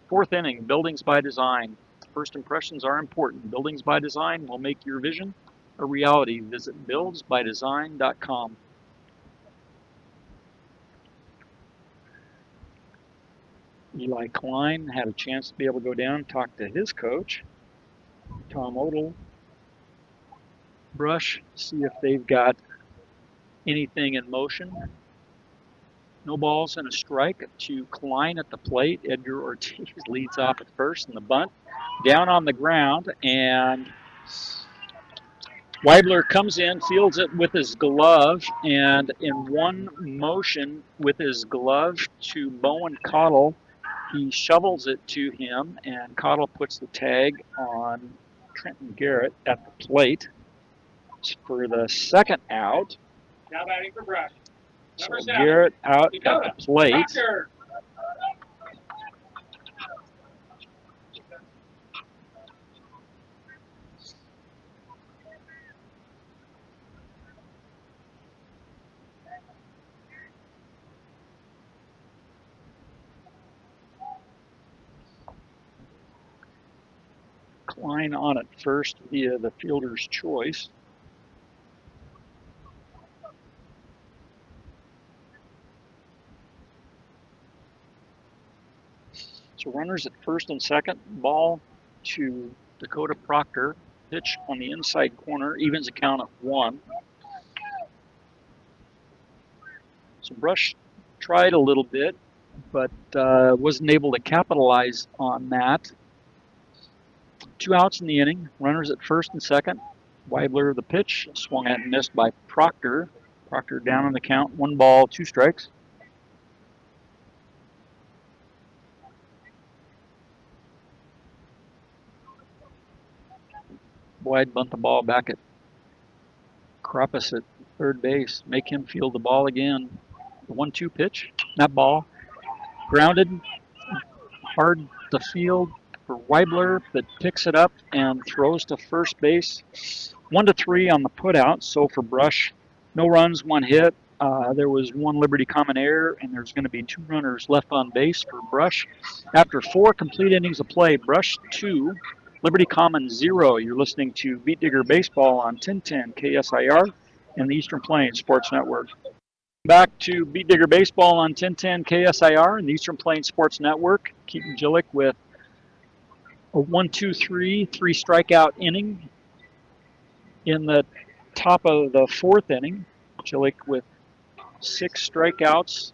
4th inning, Buildings by Design. First impressions are important. Buildings by Design will make your vision a reality. Visit buildsbydesign.com. Eli Klein had a chance to be able to go down and talk to his coach, Tom Odell. Brush, see if they've got anything in motion. No balls and a strike to Klein at the plate. Edgar Ortiz leads off at first in the bunt. Down on the ground, and Weibler comes in, fields it with his glove, and in one motion with his glove to Bowen Cottle, he shovels it to him, and Cottle puts the tag on Trenton Garrett at the plate for the 2nd out. Now batting for Brush. So Garrett out at the plate. Proctor. Klein on at first via the fielder's choice. So runners at first and second. Ball to Dakota Proctor. Pitch on the inside corner. Evens a count at 1. So Brush tried a little bit, but wasn't able to capitalize on that. 2 outs in the inning. Runners at first and second. Weibler the pitch. Swung at and missed by Proctor. Proctor down on the count. 1 ball, 2 strikes. Boy, I'd bunt the ball back at Kroppus at third base. Make him field the ball again. The 1-2 pitch. That ball grounded. Hard to field. for Weibler that picks it up and throws to first base. 1-3 on the putout. So for Brush, no runs, 1 hit. There was 1 Liberty Common error, and there's going to be 2 runners left on base for Brush. After 4 complete innings of play, Brush 2, Liberty Common 0. You're listening to Beat Digger Baseball on 1010 KSIR and the Eastern Plains Sports Network. Back to Beat Digger Baseball on 1010 KSIR and the Eastern Plains Sports Network. Keaton Gillick with a 1-2-3, 3 strikeout inning. In the top of the 4th inning, Gillick with 6 strikeouts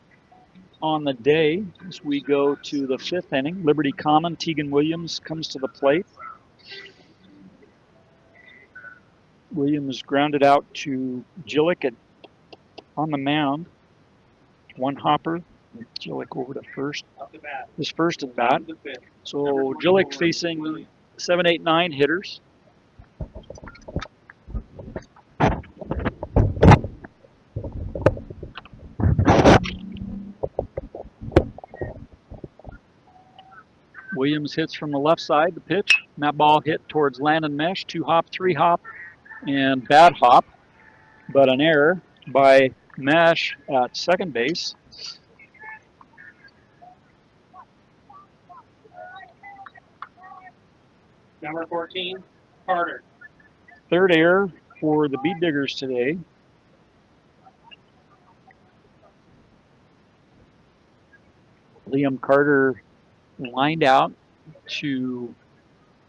on the day. As we go to the 5th inning, Liberty Common, Tegan Williams comes to the plate. Williams grounded out to Gillick on the mound. 1 hopper. Gillick over to first. His first at bat. So Gillick facing 7, 8, 9 hitters. Williams hits from the left side, the pitch. And that ball hit towards Landon Mesh. 2 hop, 3 hop, and bad hop. But an error by Mesh at second base. Number 14, Carter. 3rd error for the Beat Diggers today. Liam Carter lined out to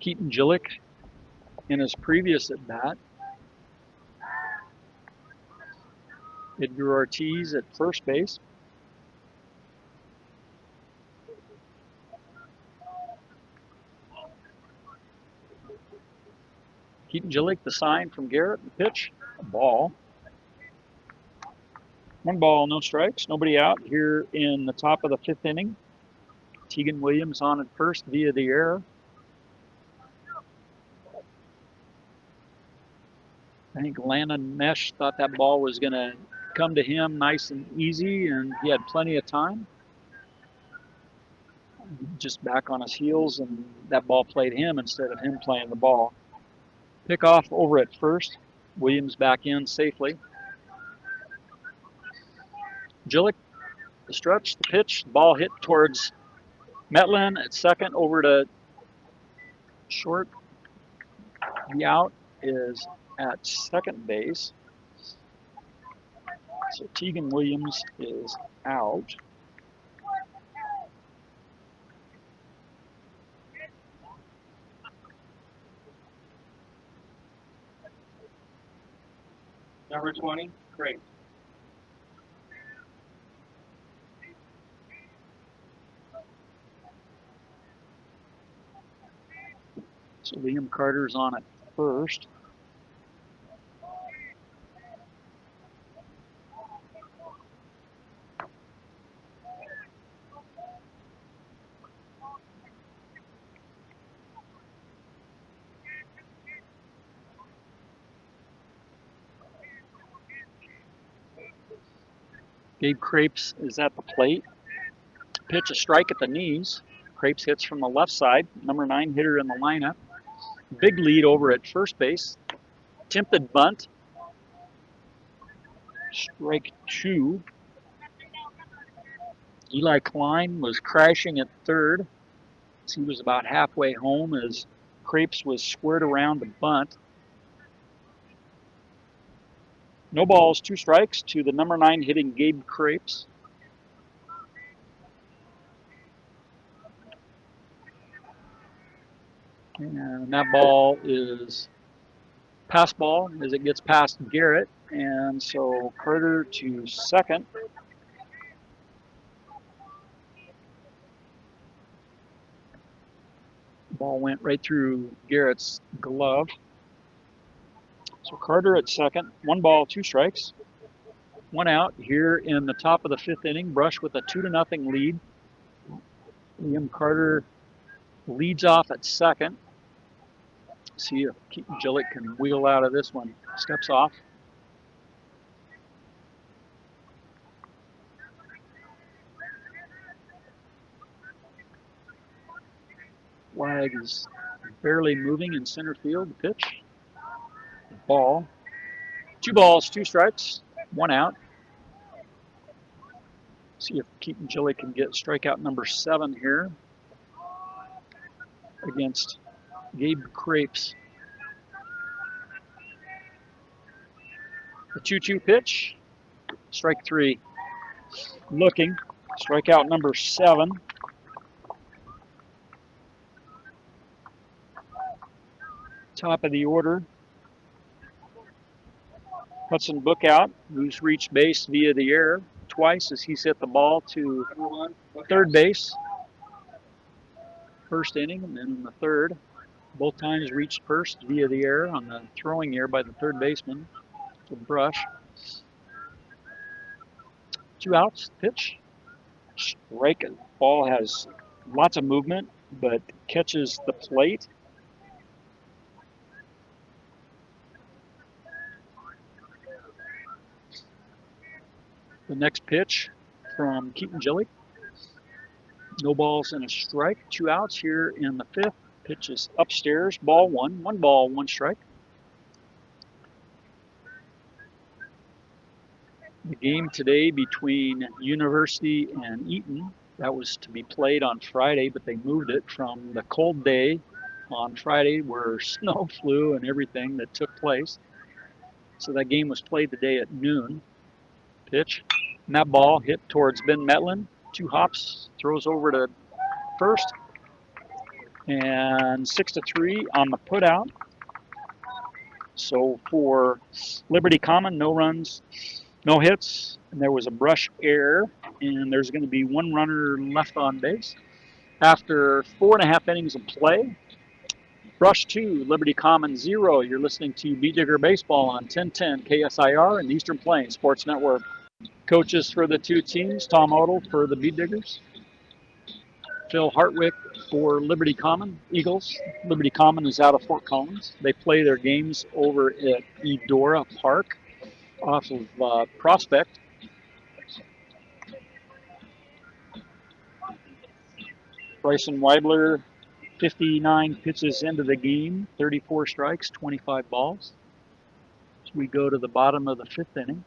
Keaton Gillick in his previous at bat. Edgar Ortiz at first base. Keaton Gillick, the sign from Garrett, the pitch, a ball. 1 ball, no strikes, nobody out here in the top of the 5th inning. Tegan Williams on at first via the error. I think Landon Mesh thought that ball was going to come to him nice and easy, and he had plenty of time. Just back on his heels, and that ball played him instead of him playing the ball. Pick off over at first. Williams back in safely. Gillick, the stretch, the pitch, the ball hit towards Metlin at second, over to short. The out is at second base. So Tegan Williams is out. Number 20, Craig. So Liam Carter's on at first. Gabe Crapes is at the plate. Pitch, a strike at the knees. Crapes hits from the left side. Number 9 hitter in the lineup. Big lead over at first base. Attempted bunt. Strike 2. Eli Klein was crashing at third. He was about halfway home as Crapes was squared around the bunt. No balls, 2 strikes to the number 9 hitting Gabe Crapes. And that ball is pass ball as it gets past Garrett. And so Carter to second. Ball went right through Garrett's glove. So Carter at second. 1 ball, 2 strikes. 1 out here in the top of the 5th inning. Brush with a 2-0 lead. Liam Carter leads off at second. See if Keaton Gillick can wheel out of this one. Steps off. flag is barely moving in center field. The pitch. The ball. 2 balls, 2 strikes, 1 out. See if Keaton Gilly can get strikeout number 7 here against Gabe Crepes. The 2-2 pitch. Strike 3. Looking. Strikeout number 7. Top of the order. Hudson Bookout, who's reached base via the air twice as he's hit the ball to third base. First inning, and then in the third. Both times reached first via the air on the throwing air by the third baseman to Brush. 2 outs, pitch. Strike. Ball has lots of movement, but catches the plate. The next pitch from Keaton Gilly. No balls and a strike. 2 outs here in the 5th. Pitch is upstairs. Ball 1. 1 ball, 1 strike. The game today between University and Eaton, that was to be played on Friday, but they moved it from the cold day on Friday where snow flew and everything that took place. So that game was played today at noon. Pitch. And that ball hit towards Ben Metlin. 2 hops, throws over to first. And 6-3 on the put out. So for Liberty Common, no runs, no hits, and there was a Brush error, and there's going to be 1 runner left on base. After 4.5 innings of play, Brush 2, Liberty Common 0. You're listening to Bee Digger Baseball on 1010 KSIR and Eastern Plains Sports Network. Coaches for the 2 teams, Tom Odell for the Bee Diggers, Phil Hartwick for Liberty Common Eagles. Liberty Common is out of Fort Collins. They play their games over at Eudora Park off of Prospect. Bryson Weibler, 59 pitches into the game, 34 strikes, 25 balls. So we go to the bottom of the 5th inning.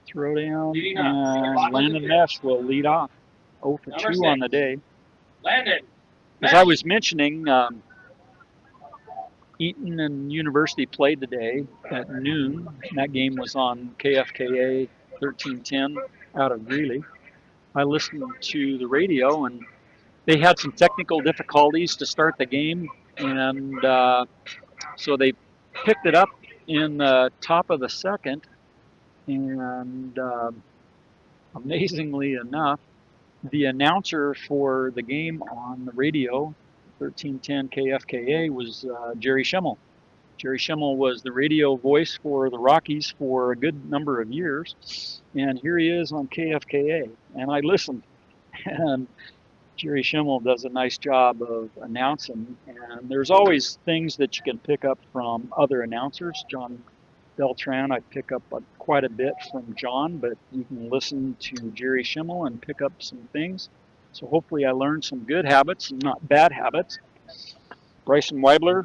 Throw down, and Landon Mesh will lead off. 0 for 2 on the day. Landon. As I was mentioning, Eaton and University played today at noon. That game was on KFKA 1310 out of Greeley. I listened to the radio, and they had some technical difficulties to start the game, and so they picked it up in the top of the 2nd. And amazingly enough, the announcer for the game on the radio, 1310 KFKA, was Jerry Schimmel. Jerry Schimmel was the radio voice for the Rockies for a good number of years, and here he is on KFKA. And I listened, and Jerry Schimmel does a nice job of announcing, and there's always things that you can pick up from other announcers. John Beltran, I pick up quite a bit from John, but you can listen to Jerry Schimmel and pick up some things. So hopefully I learned some good habits and not bad habits. Bryson Weibler,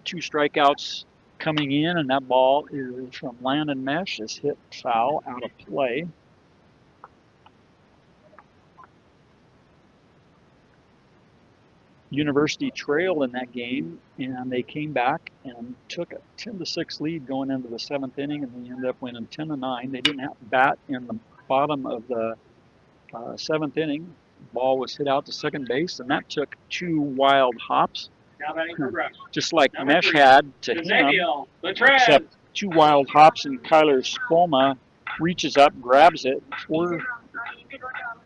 2 strikeouts coming in, and that ball is from Landon Mesh. Is hit foul out of play. University trailed in that game, and they came back and took a 10-6 lead going into the 7th inning, and they ended up winning 10-9. They didn't have to bat in the bottom of the 7th inning. The ball was hit out to second base, and that took 2 wild hops, just like Mesh had to him, except 2 wild hops, and Kyler Spolma reaches up, grabs it for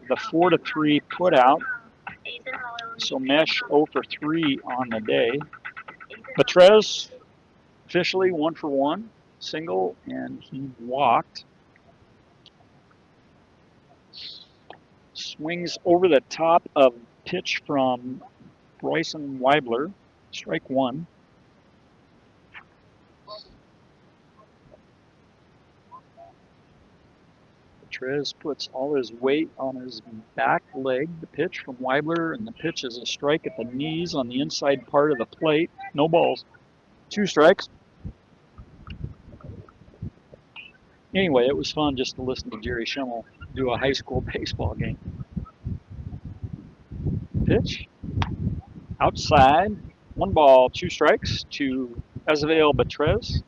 the 4-3 put out. So Mesh 0 for 3 on the day. Petrez officially 1 for 1, single, and he walked. Swings over the top of pitch from Bryson Weibler, strike 1. Betrez puts all his weight on his back leg. The pitch from Weibler, and the pitch is a strike at the knees on the inside part of the plate. No balls. 2 strikes. Anyway, it was fun just to listen to Jerry Schimmel do a high school baseball game. Pitch. Outside. 1 ball, 2 strikes to Azavel Betrez.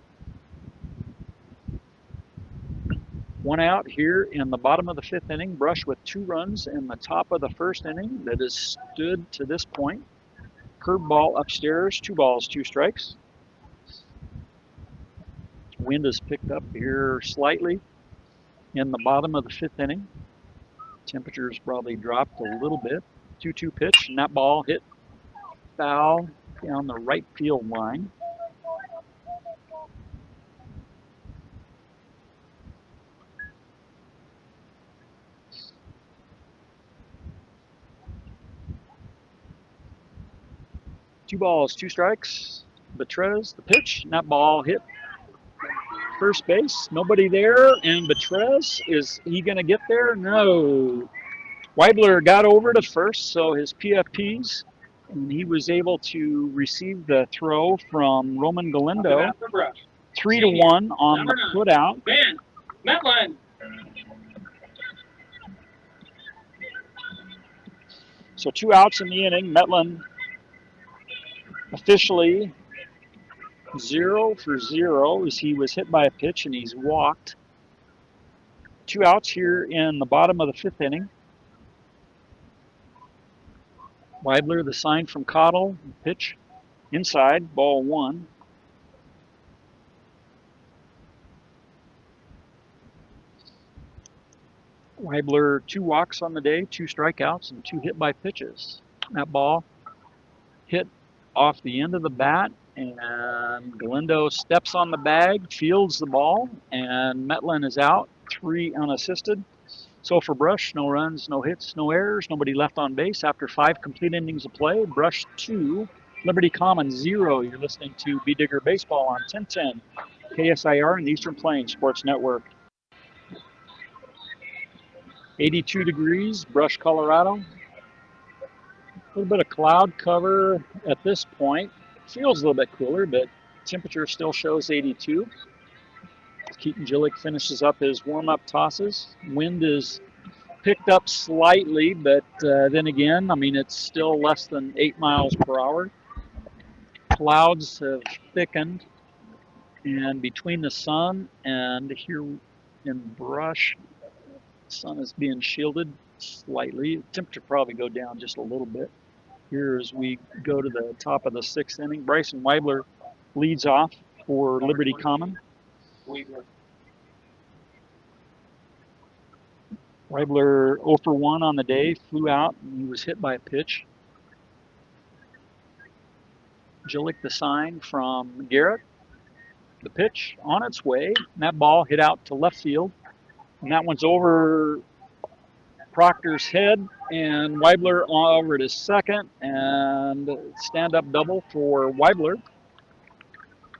1 out here in the bottom of the 5th inning. Brush with 2 runs in the top of the 1st inning that has stood to this point. Curveball upstairs, 2 balls, 2 strikes. Wind has picked up here slightly in the bottom of the 5th inning. Temperatures probably dropped a little bit. 2-2 pitch, and that ball hit foul down the right field line. Two balls, 2 strikes. Betrez, the pitch, and that ball hit first base. Nobody there, and Betrez, is he going to get there? No. Weibler got over to first, so his PFPs, and he was able to receive the throw from Roman Galindo. 3-1 on the put out. Ben Metlin. So 2 outs in the inning. Metlin officially 0 for 0 as he was hit by a pitch and he's walked. 2 outs here in the bottom of the 5th inning. Weibler, the sign from Cottle, pitch inside, ball 1. Weibler, 2 walks on the day, 2 strikeouts, and 2 hit by pitches. That ball hit off the end of the bat, and Galindo steps on the bag, fields the ball, and Metlin is out, 3 unassisted. So for Brush, no runs, no hits, no errors, nobody left on base after 5 complete innings of play. Brush 2, Liberty Commons 0. You're listening to B Digger Baseball on 1010 KSIR and the Eastern Plains Sports Network. 82 degrees, Brush, Colorado. A little bit of cloud cover at this point. Feels a little bit cooler, but temperature still shows 82. Keaton Gillick finishes up his warm-up tosses. Wind is picked up slightly, but then again, I mean, it's still less than 8 miles per hour. Clouds have thickened, and between the sun and here in Brush, the sun is being shielded slightly. Temperature probably go down just a little bit. Here as we go to the top of the 6th inning, Bryson Weibler leads off for Liberty Common. Weibler 0 for 1 on the day, flew out, and he was hit by a pitch. Gillick, the sign from Garrett. The pitch on its way, and that ball hit out to left field. And that one's over Proctor's head, and Weibler over to second, and stand-up double for Weibler.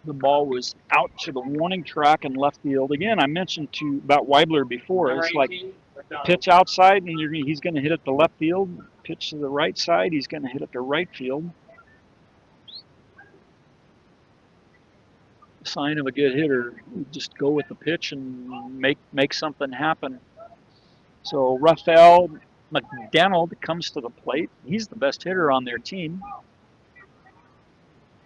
The ball was out to the warning track in left field. Again, I mentioned about Weibler before. It's like pitch outside, and he's going to hit it to left field. Pitch to the right side, he's going to hit it to right field. Sign of a good hitter. Just go with the pitch and make something happen. So Rafael McDonald comes to the plate. He's the best hitter on their team.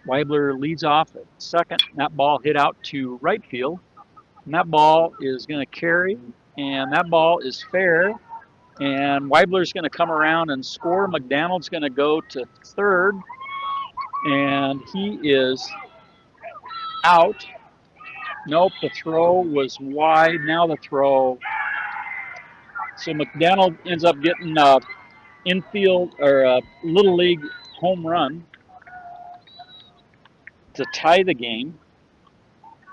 Weibler leads off at second. That ball hit out to right field. And that ball is going to carry, and that ball is fair. And Weibler's going to come around and score. McDonald's going to go to third, and he is out. Nope, the throw was wide. Now the throw. So McDonald ends up getting a infield or a Little League home run to tie the game.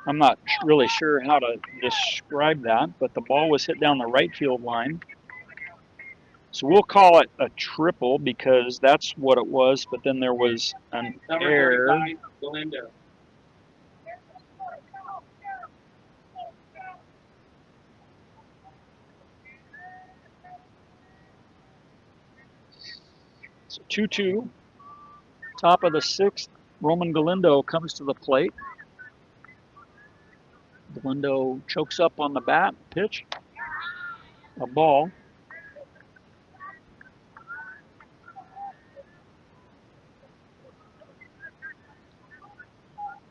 I'm not really sure how to describe that, but the ball was hit down the right field line. So we'll call it a triple because that's what it was, but then there was an error. Galindo. So 2-2. Top of the sixth, Roman Galindo comes to the plate. Galindo chokes up on the bat, pitch, a ball.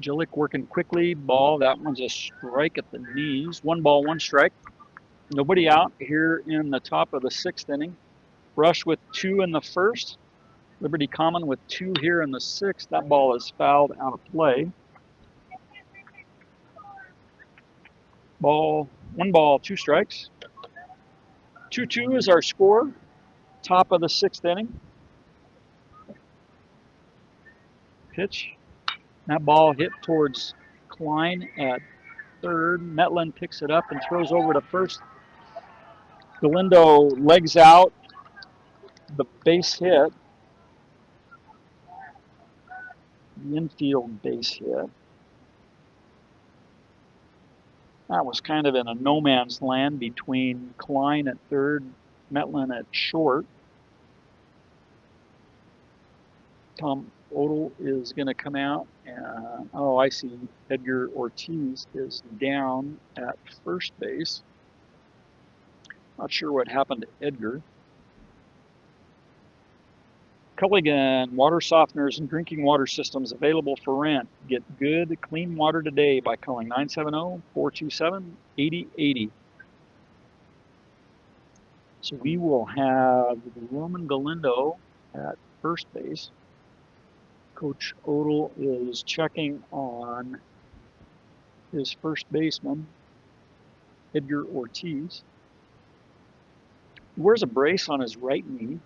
Jillick working quickly, ball. That one's a strike at the knees. 1 ball, 1 strike. Nobody out here in the top of the sixth inning. Brush with 2 in the first. Liberty Common with 2 here in the sixth. That ball is fouled out of play. 1 ball, 2 strikes. 2-2 is our score. Top of the sixth inning. Pitch. That ball hit towards Klein at third. Metlin picks it up and throws over to first. Galindo legs out the base hit. The infield base hit. That was kind of in a no man's land between Klein at third, Metlin at short. Tom Odell is going to come out. And, oh, I see. Edgar Ortiz is down at first base. Not sure what happened to Edgar. Culligan Water Softeners and Drinking Water Systems available for rent. Get good, clean water today by calling 970-427-8080. So we will have Roman Galindo at first base. Coach Odell is checking on his first baseman, Edgar Ortiz. He wears a brace on his right knee.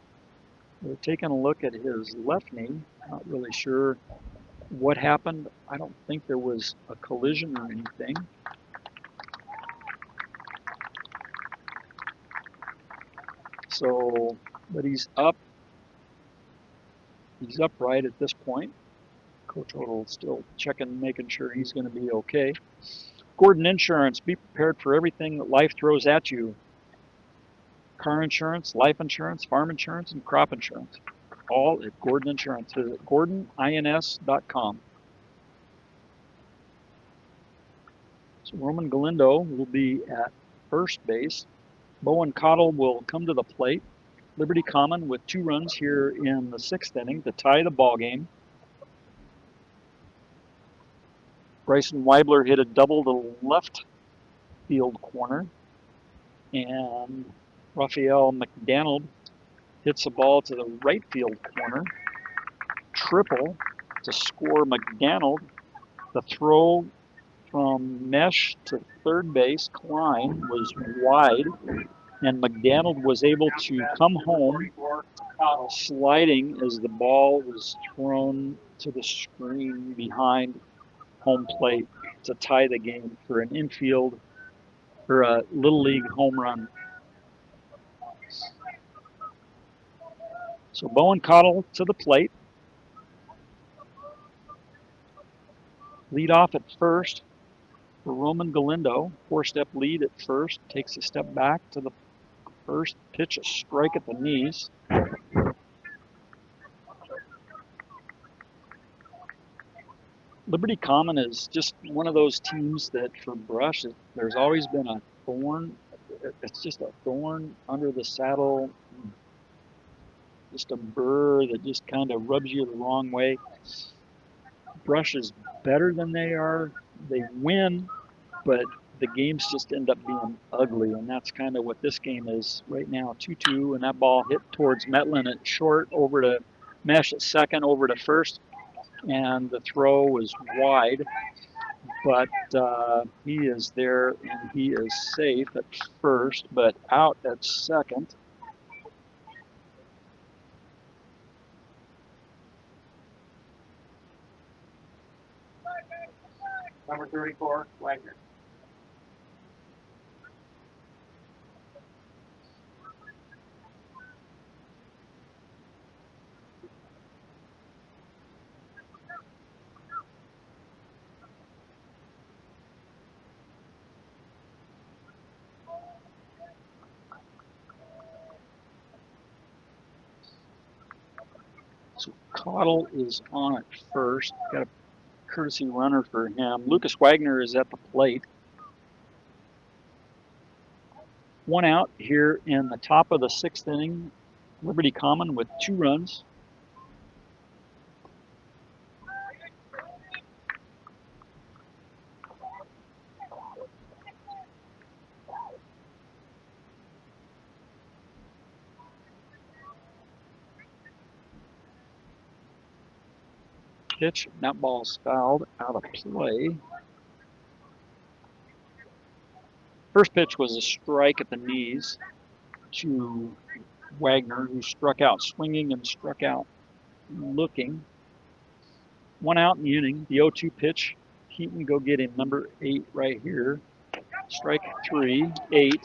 We're taking a look at his left knee. Not really sure what happened. I don't think there was a collision or anything. So, but he's up. He's upright at this point. Coach Odell still checking, making sure he's going to be okay. Gordon Insurance, be prepared for everything that life throws at you. Car insurance, life insurance, farm insurance, and crop insurance. All at Gordon Insurance. Visit GordonINS.com. So Roman Galindo will be at first base. Bowen Cottle will come to the plate. Liberty Common with 2 runs here in the sixth inning to tie the ball game. Bryson Weibler hit a double to left field corner. And Raphael McDonald hits a ball to the right field corner. Triple to score McDonald. The throw from Mesh to third base, Klein, was wide, and McDonald was able to come home sliding as the ball was thrown to the screen behind home plate to tie the game for an infield or a Little League home run. So Bowen Cottle to the plate. Lead off at first for Roman Galindo. 4-step lead at first. Takes a step back to the first. Pitch, a strike at the knees. Liberty Common is just one of those teams that for Brush, there's always been a thorn. It's just a thorn under the saddle. Just a burr that just kind of rubs you the wrong way. Brush is better than they are. They win, but the games just end up being ugly, and that's kind of what this game is right now. 2-2, and that ball hit towards Metlin at short, over to Mesh at second, over to first, and the throw was wide, but he is there, and he is safe at first, but out at second. Number 34, Wagner. So Cottle is on at first. Got a courtesy runner for him. Lucas Wagner is at the plate. One out here in the top of the 6th inning. Liberty Common with 2 runs. Pitch, that ball's fouled out of play. First pitch was a strike at the knees to Wagner, who struck out swinging and struck out looking. 1 out in the inning. The 0-2 pitch. Keaton go get him, number 8 right here. Strike 3, 8.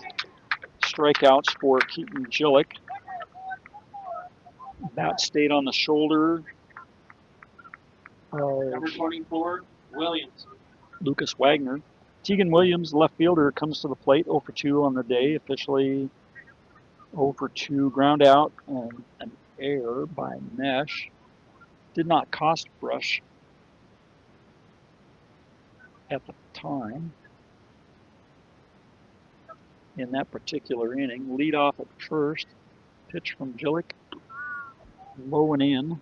Strikeouts for Keaton Gillick. Bat stayed on the shoulder of Number 24, Williams. Lucas Wagner. Tegan Williams, left fielder, comes to the plate, 0 for 2 on the day, officially 0 for 2, ground out, and an error by Mesh. Did not cost Brush at the time in that particular inning. Lead off at first, pitch from Gillick, low and in.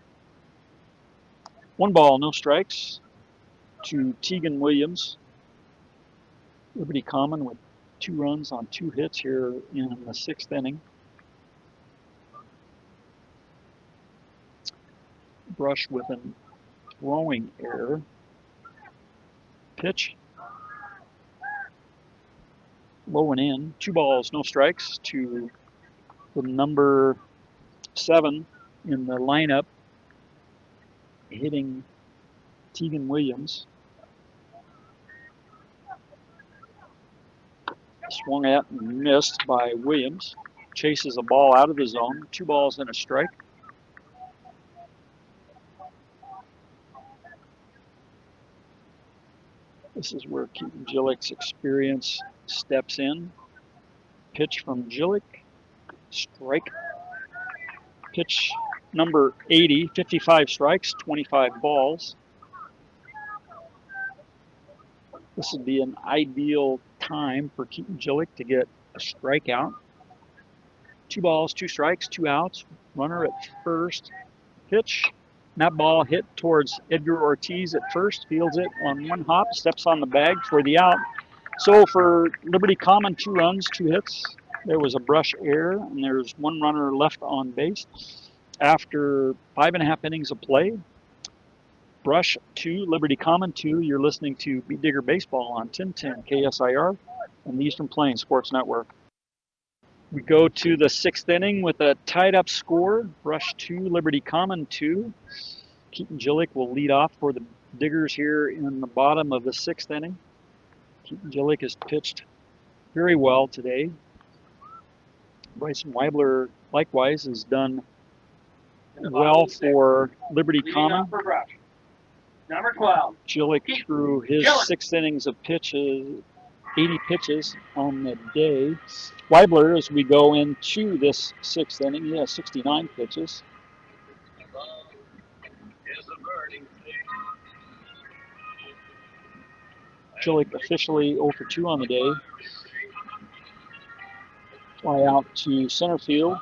1 ball, no strikes to Tegan Williams. Liberty Common with 2 runs on 2 hits here in the 6th inning. Brush with a throwing error. Pitch. Low and in. 2 balls, no strikes to the number 7 in the lineup, hitting Tegan Williams. Swung at and missed by Williams. Chases a ball out of the zone. 2 balls and a strike. This is where Keaton Gillick's experience steps in. Pitch from Gillick. Strike. Pitch number 80, 55 strikes, 25 balls. This would be an ideal time for Keaton Gillick to get a strikeout. 2 balls, 2 strikes, 2 outs. Runner at first. Pitch. And that ball hit towards Edgar Ortiz at first. Fields it on 1 hop. Steps on the bag for the out. So for Liberty Common, 2 runs, 2 hits. There was a Brush error, and there's 1 runner left on base. After 5.5 innings of play, Brush 2, Liberty Common 2. You're listening to Beat Digger Baseball on 1010 KSIR and the Eastern Plains Sports Network. We go to the 6th inning with a tied-up score. Brush 2, Liberty Common 2. Keaton Gillick will lead off for the Diggers here in the bottom of the 6th inning. Keaton Gillick has pitched very well today. Bryson Weibler, likewise, has done well for Liberty Common. Number 12. Gillick threw his 6 innings of pitches, 80 pitches on the day. Weibler, as we go into this 6th inning, he has 69 pitches. Gillick officially 0 for 2 on the day. Fly out to center field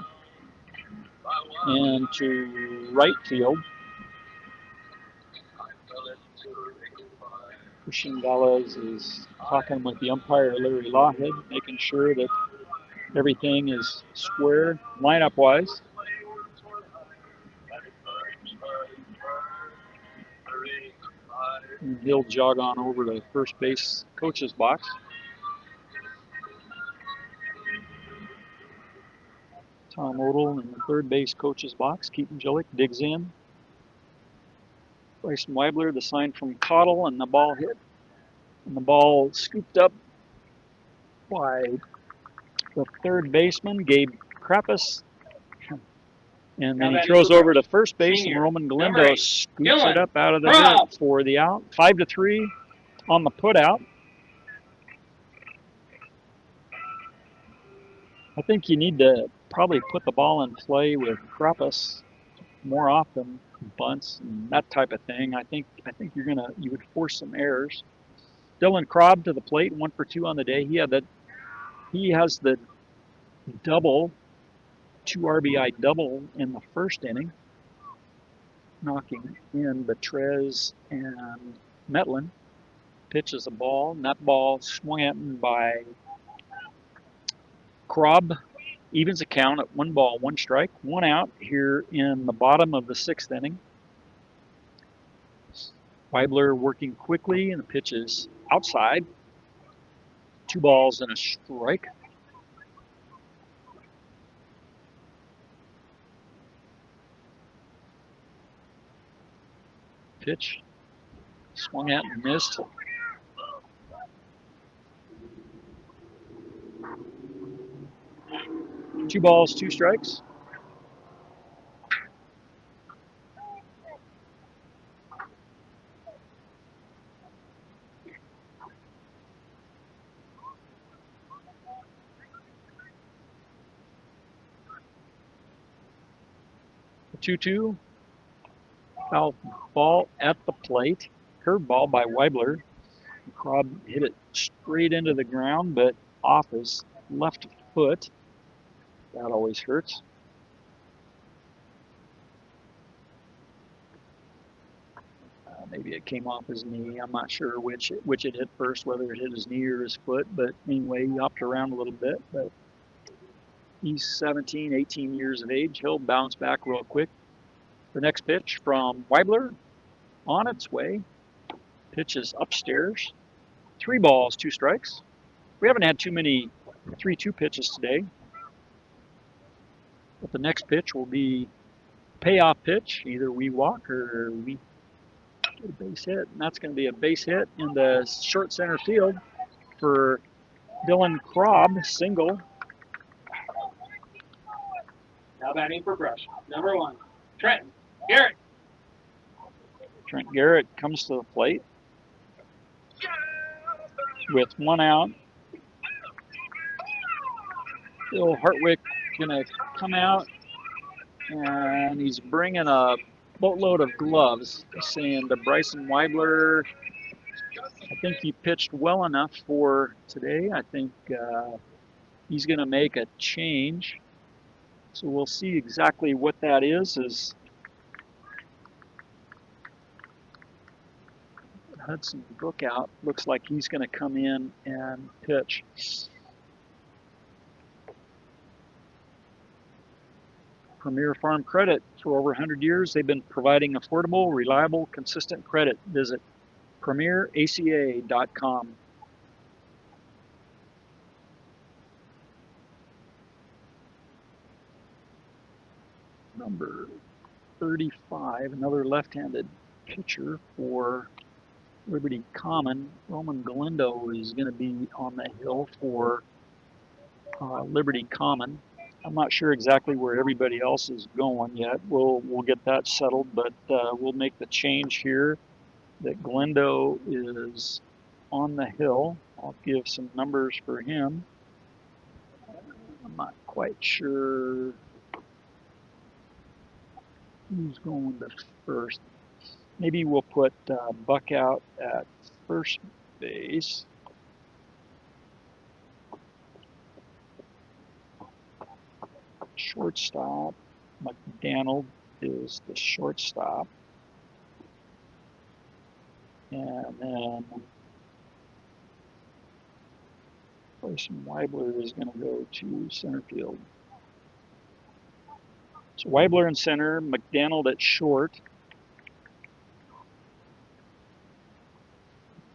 and to right field. Christian Galez is talking with the umpire, Larry Lawhead, making sure that everything is square lineup-wise. And he'll jog on over to first base coach's box. Tom Odell in the third base coach's box. Keaton Gillick digs in. Bryson Weibler, the sign from Cottle, and the ball hit. And the ball scooped up by the third baseman, Gabe Krappus. And then he throws over to first base, and Roman Galindo scoops it up out of the dirt for the out. 5-3 on the putout. I think you need to probably put the ball in play with Krappus more often bunts and that type of thing. I think you would force some errors. Dylan Krob to the plate, 1 for 2 on the day. He has the double, 2 RBI double in the first inning, knocking in Betrez and Metlin. Pitches a ball, and that ball swung at by Krob. Evens the count at 1 ball, 1 strike, 1 out here in the bottom of the 6th inning. Weibler working quickly, and the pitch is outside. 2 balls and a strike. Pitch swung at and missed. Two balls, 2 strikes. The 2-2. Foul ball at the plate. Curveball by Weibler. Krob hit it straight into the ground, but off his left foot. That always hurts. Maybe it came off his knee. I'm not sure which it hit first, whether it hit his knee or his foot. But anyway, he hopped around a little bit. But he's 17, 18 years of age. He'll bounce back real quick. The next pitch from Weibler on its way. Pitch is upstairs. 3 balls, 2 strikes. We haven't had too many 3-2 pitches today. But the next pitch will be payoff pitch. Either we walk or we get a base hit. And that's going to be a base hit in the short center field for Dylan Krob, single. Now batting for Brush. Number 1, Trenton Garrett. Trent Garrett comes to the plate with 1 out. Bill Hartwick gonna come out, and he's bringing a boatload of gloves, saying to Bryson Weibler, I think he pitched well enough for today. I think he's gonna make a change. So we'll see exactly what that is. As Hudson Brookout looks like he's going to come in and pitch. Premier Farm Credit, for over 100 years, they've been providing affordable, reliable, consistent credit. Visit premieraca.com. Number 35, another left-handed pitcher for Liberty Common. Roman Galindo is going to be on the hill for Liberty Common. I'm not sure exactly where everybody else is going yet. We'll get that settled, but we'll make the change here that Galindo is on the hill. I'll give some numbers for him. I'm not quite sure who's going to first. Maybe we'll put Buck out at first base. Shortstop, McDaniel is the shortstop. And then Bryson Weibler is going to go to center field. So Weibler in center, McDaniel at short.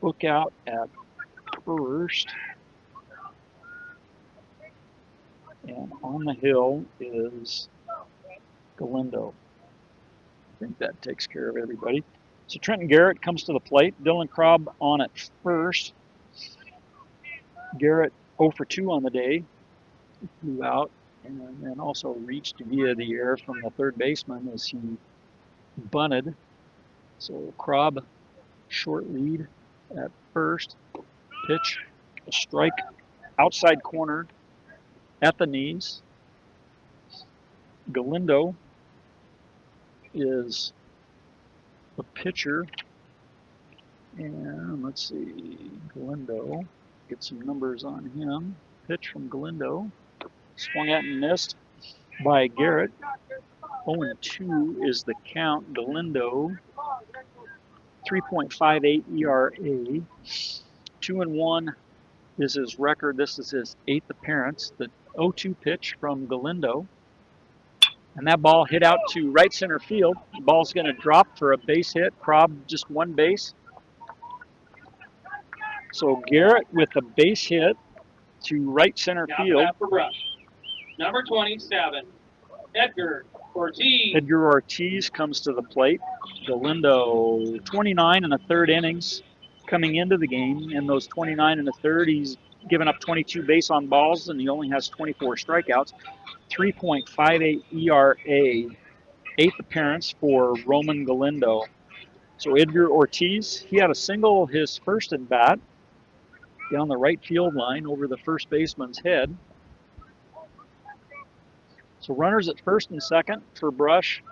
Book out at first. And on the hill is Galindo. I think that takes care of everybody. So Trenton Garrett comes to the plate. Dylan Krob on at first. Garrett 0 for 2 on the day. Flew out and then also reached via the air from the third baseman as he bunted. So Krob, short lead at first. Pitch, a strike, outside corner at the knees. Galindo is the pitcher. And let's see, Galindo. Get some numbers on him. Pitch from Galindo. Swung at and missed by Garrett. 0-2 is the count. Galindo, 3.58 ERA. 2-1 is his record. This is his 8th appearance. The 0-2 pitch from Galindo. And that ball hit out to right center field. The ball's going to drop for a base hit. Krob just one base. So Garrett with a base hit to right center field. For Brush. Number 27, Edgar Ortiz. Edgar Ortiz comes to the plate. Galindo, 29 1/3 innings coming into the game. In those 29 1/3, he's given up 22 base on balls, and he only has 24 strikeouts. 3.58 ERA, 8th appearance for Roman Galindo. So Edgar Ortiz, he had a single his first at bat down the right field line over the first baseman's head. So runners at first and second for Brush.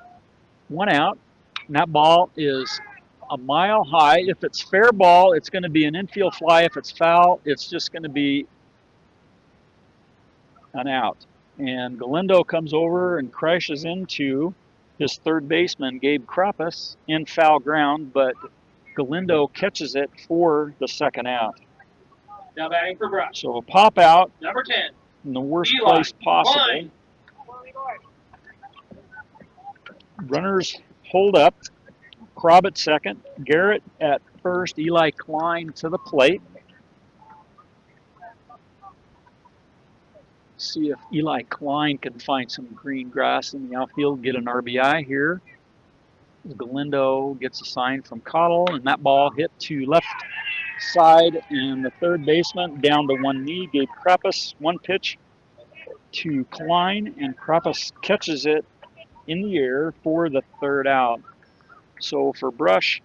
1 out, and that ball is a mile high. If it's fair ball, it's going to be an infield fly. If it's foul, it's just going to be an out. And Galindo comes over and crashes into his third baseman, Gabe Krapas, in foul ground, but Galindo catches it for the second out. Now batting for Brush. So a pop out Number 10, in the worst Eli place possible. Klein. Runners hold up. Krob at second, Garrett at first, Eli Klein to the plate. See if Eli Klein can find some green grass in the outfield, get an RBI here. Galindo gets a sign from Cottle, and that ball hit to left side, and the third baseman down to one knee. Gabe Krapas, one pitch to Klein, and Krapas catches it in the air for the third out. So for Brush,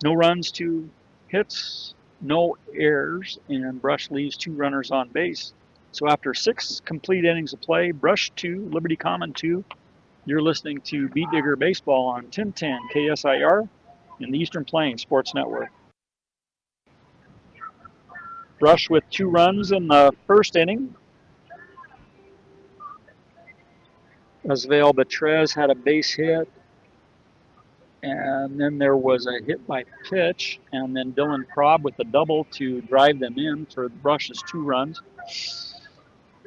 no runs, 2 hits, no errors, and Brush leaves 2 runners on base. So after 6 complete innings of play, Brush 2, Liberty Common 2, you're listening to Beat Digger Baseball on 1010 KSIR in the Eastern Plains Sports Network. Brush with 2 runs in the first inning. Osvaldo Betrez had a base hit, and then there was a hit by pitch, and then Dylan Krob with a double to drive them in for Brush's 2 runs.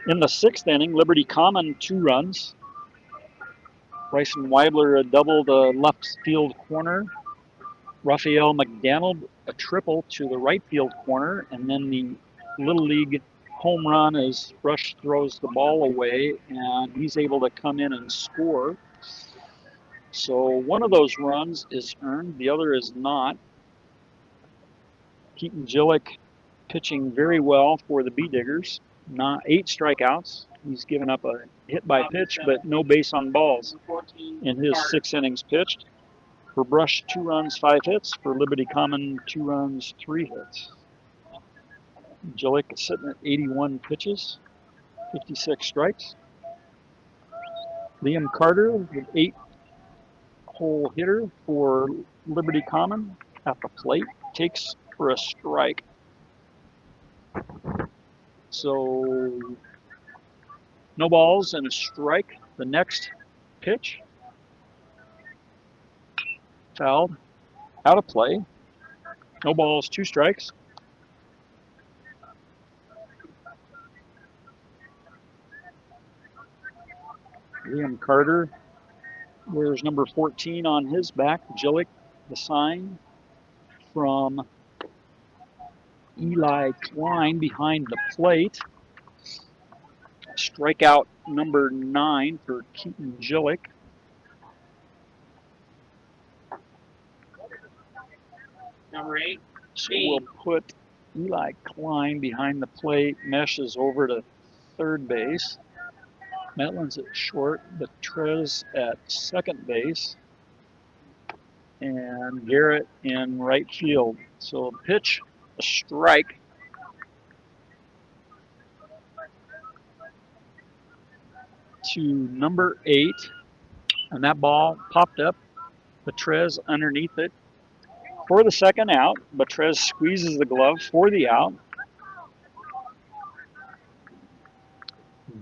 In the 6th inning, Liberty Common 2 runs. Bryson Weibler a double to left field corner. Rafael McDaniel a triple to the right field corner, and then the Little League home run as Brush throws the ball away, and he's able to come in and score. So one of those runs is earned, the other is not. Keaton Gillick pitching very well for the Bee Diggers. 8 strikeouts. He's given up a hit by pitch, but no base on balls in his 6 innings pitched. For Brush, 2 runs, 5 hits. For Liberty Common, 2 runs, 3 hits. Gillick is sitting at 81 pitches, 56 strikes. Liam Carter, the 8-hole hitter for Liberty Common at the plate, takes for a strike. So no balls and a strike. The next pitch, fouled, out of play. No balls, 2 strikes. Liam Carter wears number 14 on his back. Gillick, the sign from Eli Klein behind the plate. Strikeout number 9 for Keaton Gillick. Number 8. So we'll put Eli Klein behind the plate, meshes over to third base. Metlin's at short, Betrez at second base, and Garrett in right field. So pitch, a strike. To number 8, and that ball popped up Betrez underneath it for the second out. Betrez squeezes the glove for the out.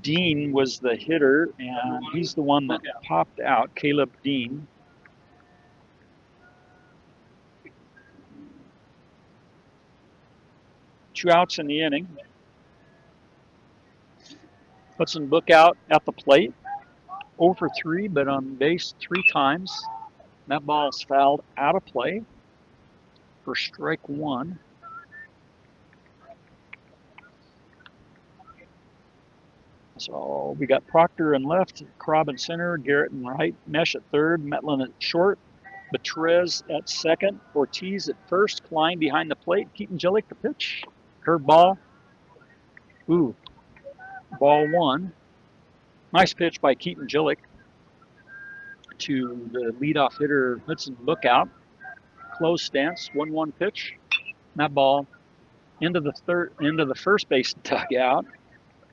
Dean was the hitter, and he's the one that popped out, Caleb Dean. Two outs in the inning. Hudson Book out at the plate. 0 for 3, but on base 3 times. That ball's fouled out of play for strike 1. So we got Proctor in left, Krob in center, Garrett in right, Mesh at third, Metlin at short, Betrez at second, Ortiz at first, Klein behind the plate, Keaton Gillick the pitch, curved ball. Ooh, ball 1. Nice pitch by Keaton Gillick to the leadoff hitter Hudson Bookout. Close stance, 1-1 pitch. That ball into the first base dugout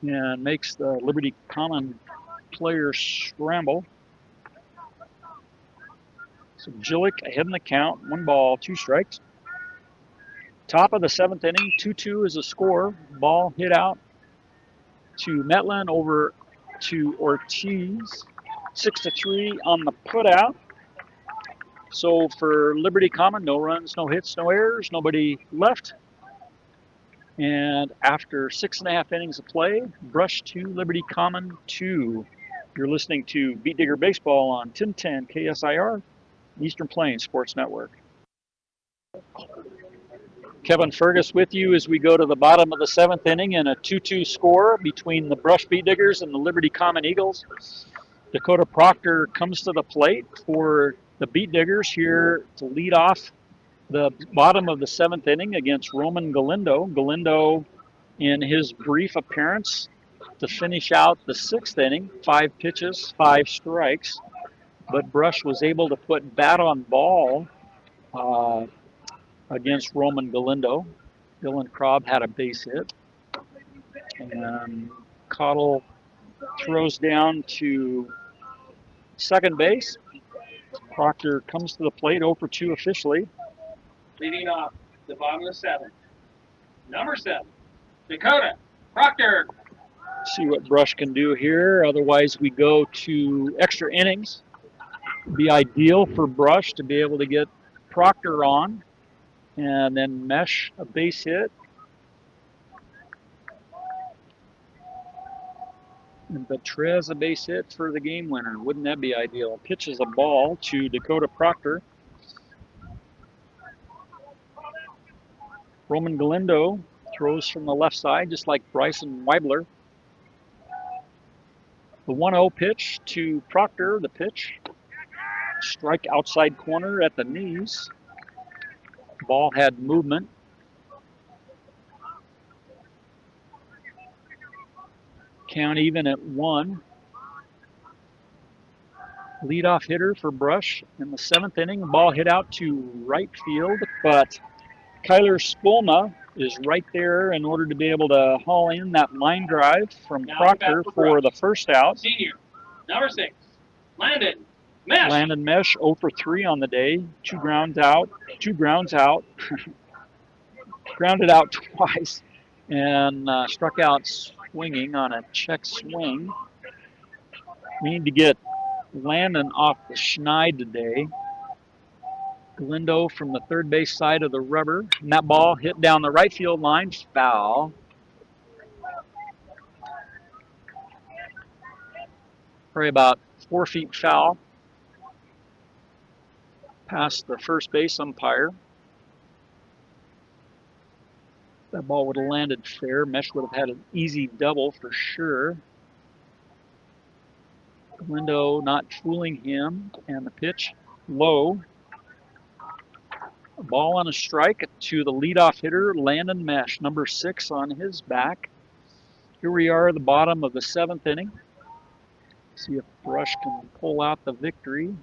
and makes the Liberty Common players scramble. So Gillick ahead in the count, 1 ball, 2 strikes. Top of the 7th inning, 2-2 is the score. Ball hit out to Metlin, over to Ortiz. 6-3 on the putout. So for Liberty Common, no runs, no hits, no errors, nobody left. And after 6.5 innings of play, Brush 2, Liberty Common 2. You're listening to Beat Digger Baseball on 1010 KSIR, Eastern Plains Sports Network. Kevin Fergus with you as we go to the bottom of the 7th inning in a 2-2 score between the Brush Beat Diggers and the Liberty Common Eagles. Dakota Proctor comes to the plate for the Beat Diggers here to lead off the bottom of the 7th inning against Roman Galindo. Galindo, in his brief appearance to finish out the 6th inning, 5 pitches, 5 strikes, but Brush was able to put bat on ball against Roman Galindo. Dylan Krob had a base hit, and Cottle throws down to second base. Proctor comes to the plate, 0 for 2 officially. Leading off the bottom of the 7th. Number 7, Dakota Proctor. See what Brush can do here. Otherwise, we go to extra innings. It'd be ideal for Brush to be able to get Proctor on and then Mesh a base hit. And Betrez a base hit for the game winner. Wouldn't that be ideal? Pitches a ball to Dakota Proctor. Roman Galindo throws from the left side, just like Bryson Weibler. The 1-0 pitch to Proctor, the pitch. Strike outside corner at the knees. Ball had movement. Count even at 1. Leadoff hitter for Brush in the 7th inning. Ball hit out to right field, but Kyler Spolma is right there in order to be able to haul in that line drive from Proctor for the first out. Senior, number 6, Landon Mesh. Landon Mesh, 0 for 3 on the day. 2 grounds out. Grounded out twice and struck out swinging on a check swing. We need to get Landon off the schneid today. Galindo from the third base side of the rubber. And that ball hit down the right field line. Foul. Probably about 4 feet foul. Past the first base umpire. That ball would have landed fair. Mesh would have had an easy double for sure. Galindo not fooling him. And the pitch low. A ball on a strike to the leadoff hitter, Landon Mesh, number 6 on his back. Here we are at the bottom of the 7th inning. See if Brush can pull out the victory.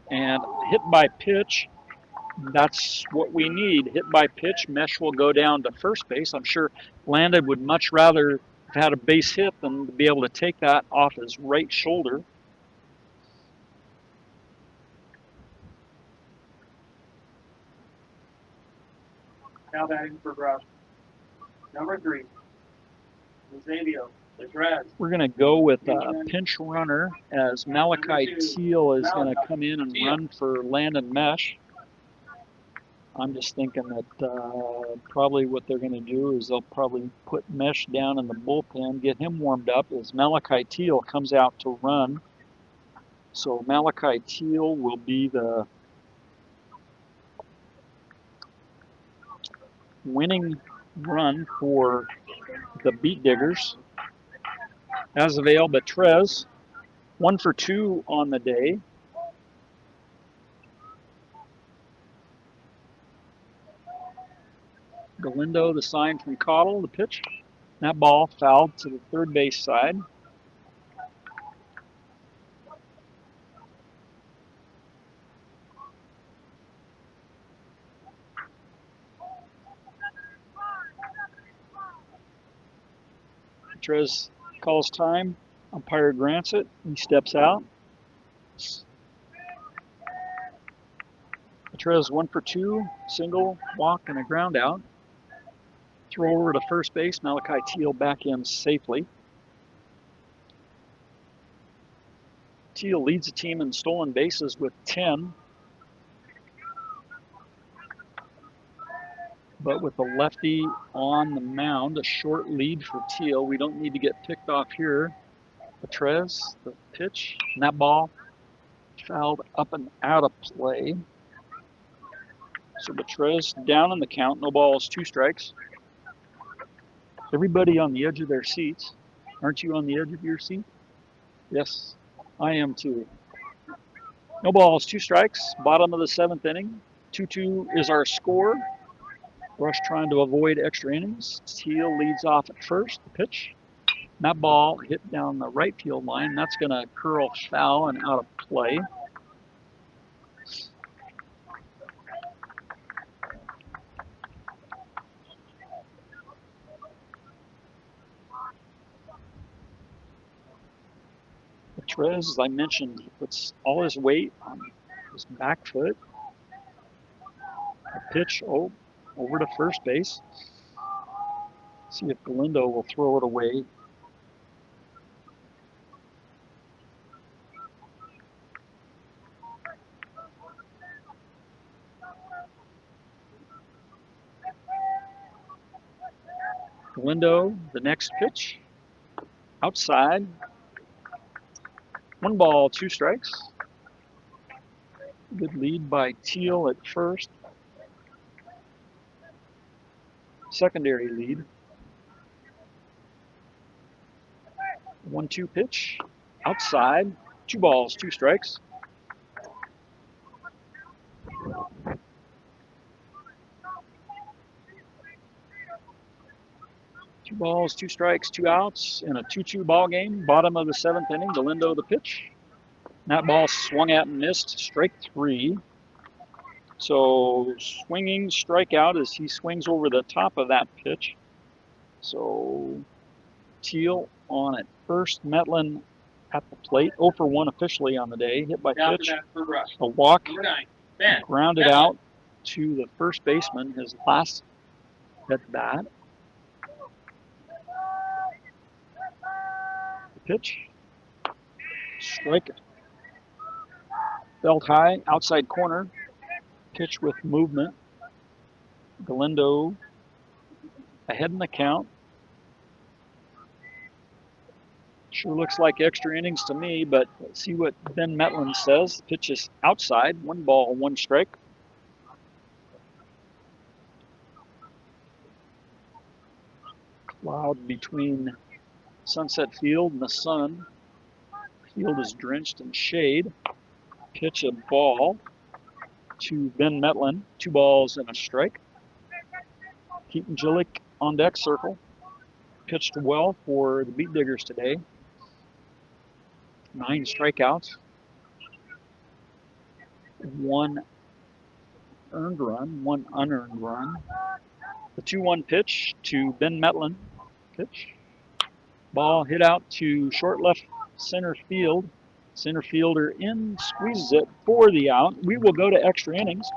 And hit by pitch, that's what we need. Hit by pitch, Mesh will go down to first base. I'm sure Landon would much rather have had a base hit than to be able to take that off his right shoulder. Now batting for Brush. Number 3, Xavier Legrez. We're going to go with a pinch runner as Malachi Teal is going to come in and run for Landon Mesh. I'm just thinking that probably what they're going to do is they'll probably put Mesh down in the bullpen, get him warmed up as Malachi Teal comes out to run. So Malachi Teal will be the winning run for the Beat Diggers. Azavel Betrez, 1 for 2 on the day. Galindo, the sign from Cottle, the pitch. That ball fouled to the third base side. Betrez calls time. Umpire grants it. He steps out. Betrez 1 for 2, single, walk, and a ground out. Throw over to first base. Malachi Teal back in safely. Teal leads the team in stolen bases with 10. But with a lefty on the mound, a short lead for Teal. We don't need to get picked off here. Betrez, the pitch, and that ball fouled up and out of play. So Betrez down in the count. No balls, 2 strikes. Everybody on the edge of their seats. Aren't you on the edge of your seat? Yes, I am too. No balls, 2 strikes. Bottom of the 7th inning. 2-2 is our score. Brush trying to avoid extra innings. Teal leads off at first. The pitch. That ball hit down the right field line. That's going to curl foul and out of play. Betrez, as I mentioned, he puts all his weight on his back foot. The pitch, over to first base. See if Galindo will throw it away. Galindo, the next pitch. Outside. 1 ball, 2 strikes. Good lead by Teal at first. Secondary lead. 1-2 pitch. Outside. 2 balls, 2 strikes. Two balls, 2 strikes, 2 outs in a 2-2 ball game. Bottom of the 7th inning. Galindo the pitch. That ball swung at and missed. Strike 3. So swinging strikeout as he swings over the top of that pitch. So Teal on at first. Metlin at the plate. 0 for 1 officially on the day. Hit by pitch. A walk. Grounded out to the first baseman. His last at bat. Pitch. Strike. Belt high. Outside corner. Pitch with movement. Galindo ahead in the count. Sure looks like extra innings to me, but let's see what Ben Metlin says. The pitch is outside. 1 ball, 1 strike. Cloud between Sunset Field and the sun. Field is drenched in shade. Pitch a ball to Ben Metlin. 2 balls and a strike. Keaton Gillick on deck circle. Pitched well for the Beat Diggers today. 9 strikeouts. 1 earned run, 1 unearned run. The 2-1 pitch to Ben Metlin. Pitch. Ball hit out to short left center field. Center fielder in, squeezes it for the out. We will go to extra innings.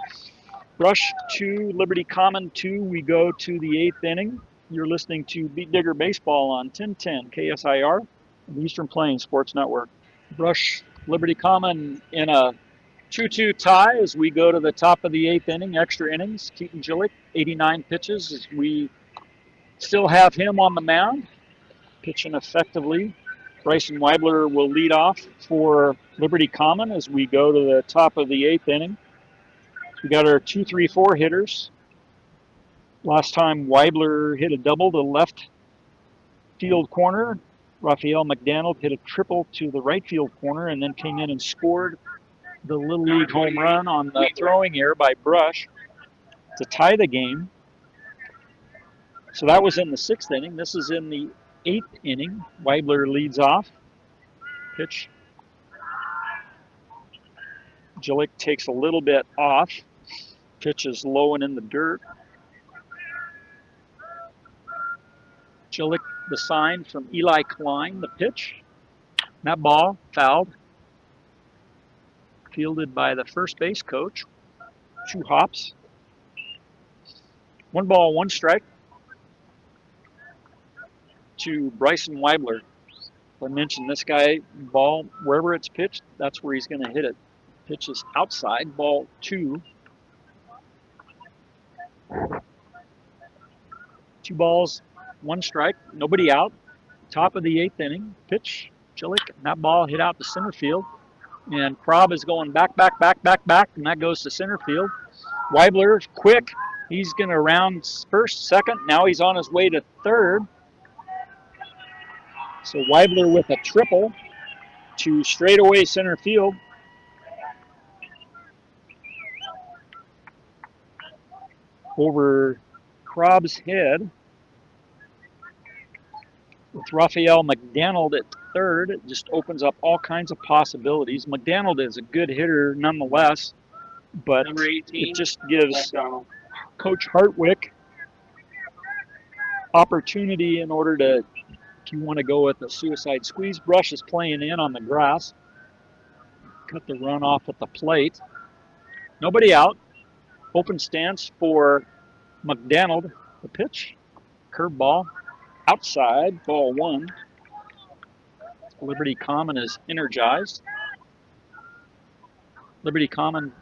Brush 2, Liberty Common 2. We go to the 8th inning. You're listening to Beat Digger Baseball on 1010 KSIR, the Eastern Plains Sports Network. Brush Liberty Common in a 2-2 tie as we go to the top of the 8th inning, extra innings. Keaton Gillick, 89 pitches as we still have him on the mound, pitching effectively. Bryson Weibler will lead off for Liberty Common as we go to the top of the 8th inning. We got our 2-3-4 hitters. Last time Weibler hit a double to left field corner. Raphael McDaniel hit a triple to the right field corner and then came in and scored the Little League home run on the throwing error by Brush to tie the game. So that was in the 6th inning. This is in the 8th inning. Weibler leads off. Pitch. Gillick takes a little bit off. Pitch is low and in the dirt. Gillick, the sign from Eli Klein, the pitch. That ball fouled. Fielded by the first base coach. 2 hops. 1 ball, 1 strike to Bryson Weibler. I mentioned this guy, ball, wherever it's pitched, that's where he's going to hit it. Pitch is outside, ball 2. 2 balls, 1 strike, nobody out. Top of the 8th inning, pitch, Gillick, and that ball hit out to center field. And Krob is going back, and that goes to center field. Weibler, quick, he's going to round first, second. Now he's on his way to third. So Weibler with a triple to straightaway center field. Over Krob's head. With Raphael McDaniel at third, it just opens up all kinds of possibilities. McDaniel is a good hitter nonetheless, but Number 18, it just gives McDonald. Coach Hartwick opportunity in order to, if you want to go with a suicide squeeze. Brush is playing in on the grass. Cut the run off at the plate. Nobody out. Open stance for McDaniel. The pitch. Curveball. Outside. Ball 1. Liberty Common is energized. Liberty Common